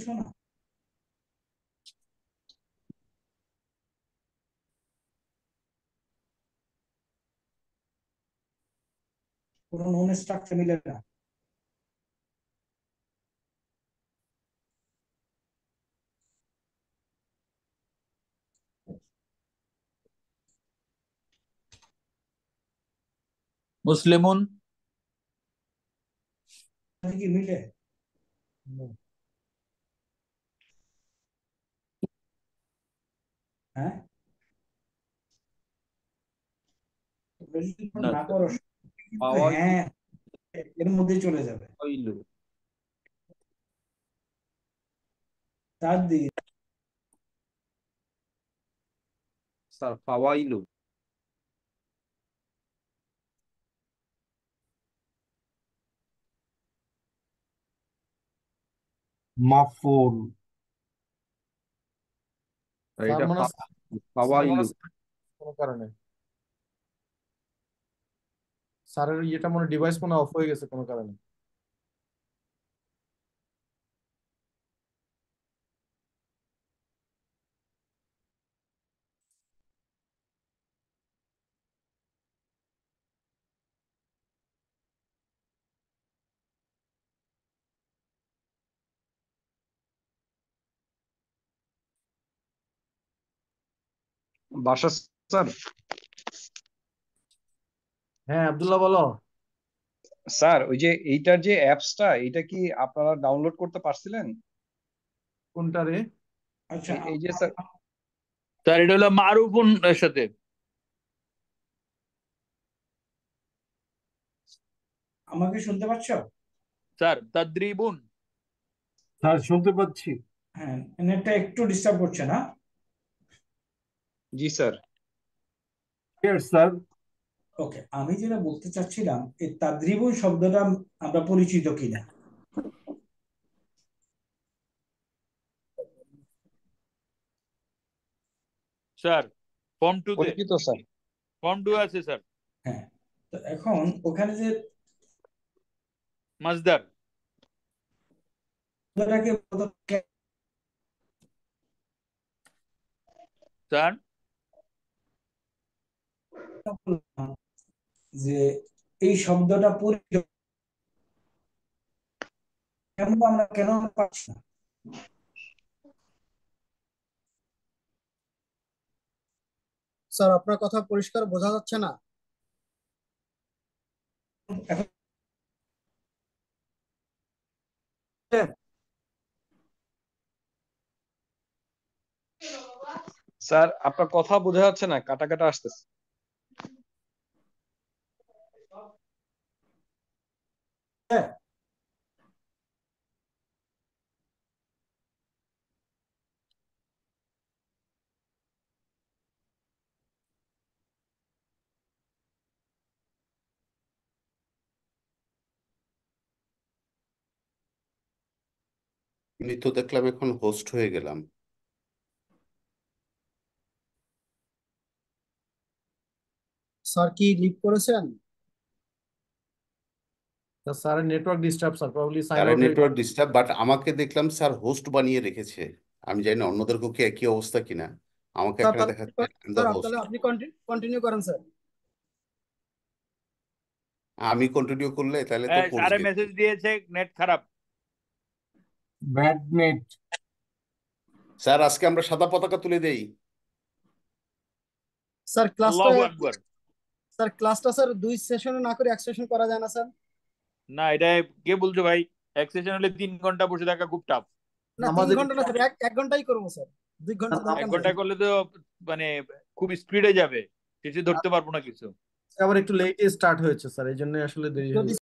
শোনা কোন নন স্ট্রাকচার মিলে না। মুসলিমুন কি মিলে? হ্যাঁ, না না স্যার। করো কিন্তু হ্যাঁ এর মধ্যে চলে যাবে। ফাওয়াইলু, তাদরিব স্যার ফাওয়াইলু মাফুল স্যার এটা মনে ফাওয়াইলু কোনো কারণে স্যারের ইয়েটা মনে ডিভাইস মনে অফ হয়ে গেছে কোনো কারণে। বাসা স্যার, হ্যাঁ আব্দুল্লাহ বলো। স্যার ওই যে এইটার যে অ্যাপসটা এটা কি আপনারা ডাউনলোড করতে পারছিলেন? কোনটা রে? আচ্ছা, এই যে স্যার স্যার এটা হলো মারুফুন এর সাথে। আমাকে শুনতে পাচ্ছ? স্যার তাদরিবুন। স্যার শুনতে পাচ্ছি। হ্যাঁ, নেটটা একটু ডিস্টার্ব করছে না? জি স্যার। স্যার ওকে, আমি যেটা বলতে চাচ্ছিলাম এই তাদরিবুন শব্দটা আমরা পরিচিত কিনা। স্যার ফর্ম 2 তে পরিচিত স্যার। ফর্ম 2 আছে স্যার, হ্যাঁ, তো এখন ওখানে যে মাসদার। শব্দটাকে স্যার যে এই শব্দটা পরিচিত আমরা কেন পাচ্ছি না? স্যার আপনার কথা পরিষ্কার বোঝা যাচ্ছে না। এখন স্যার আপনার কথা বোঝা যাচ্ছে না, কাটা কাটা আসতেছে। আমি তো দেখলাম এখন হোস্ট হয়ে গেলাম। স্যার কি লিভ করেছেন? স্যারের network disturb sir, probably sign তার আউট হয়ে নেটওয়ার্ক ডিস্টার্ব, বাট আমাকে দেখলাম স্যার হোস্ট বানিয়ে রেখেছে। আমি জানি না অন্যদেরকেও কি একই অবস্থা কিনা। আমাকে স্যার। এখানে দেখাচ্ছে দ্য হোস্ট। তাহলে আপনি কন্টিনিউ করেন স্যার। আমি কন্টিনিউ করলে তাহলে তো স্যারে পড়ছে। মেসেজ দিয়েছে নেট খারাপ। Bad net. স্যার আজকে আমরা সাদা পতাকা তুলে দেই। স্যার আল্লাহু আকবার। ক্লাসটা স্যার 2 সেশনে না করে 1 সেশন করা যায় না স্যার? না, এটা কে বলছো ভাই? এক সেশন হলে 3 ঘন্টা বসে থাকা খুব টাফ। না 3 ঘন্টা না স্যার, 1 ঘন্টাই করবো স্যার, 2 ঘন্টা দরকার 1 নাই। ঘন্টা করলে তো মানে খুব স্পিডে যাবে, কিছু ধরতে পারবো না কিছু। আবার একটু লেটে স্টার্ট হয়েছে স্যার, এই জন্য আসলে দেরি হয়ে গেছে।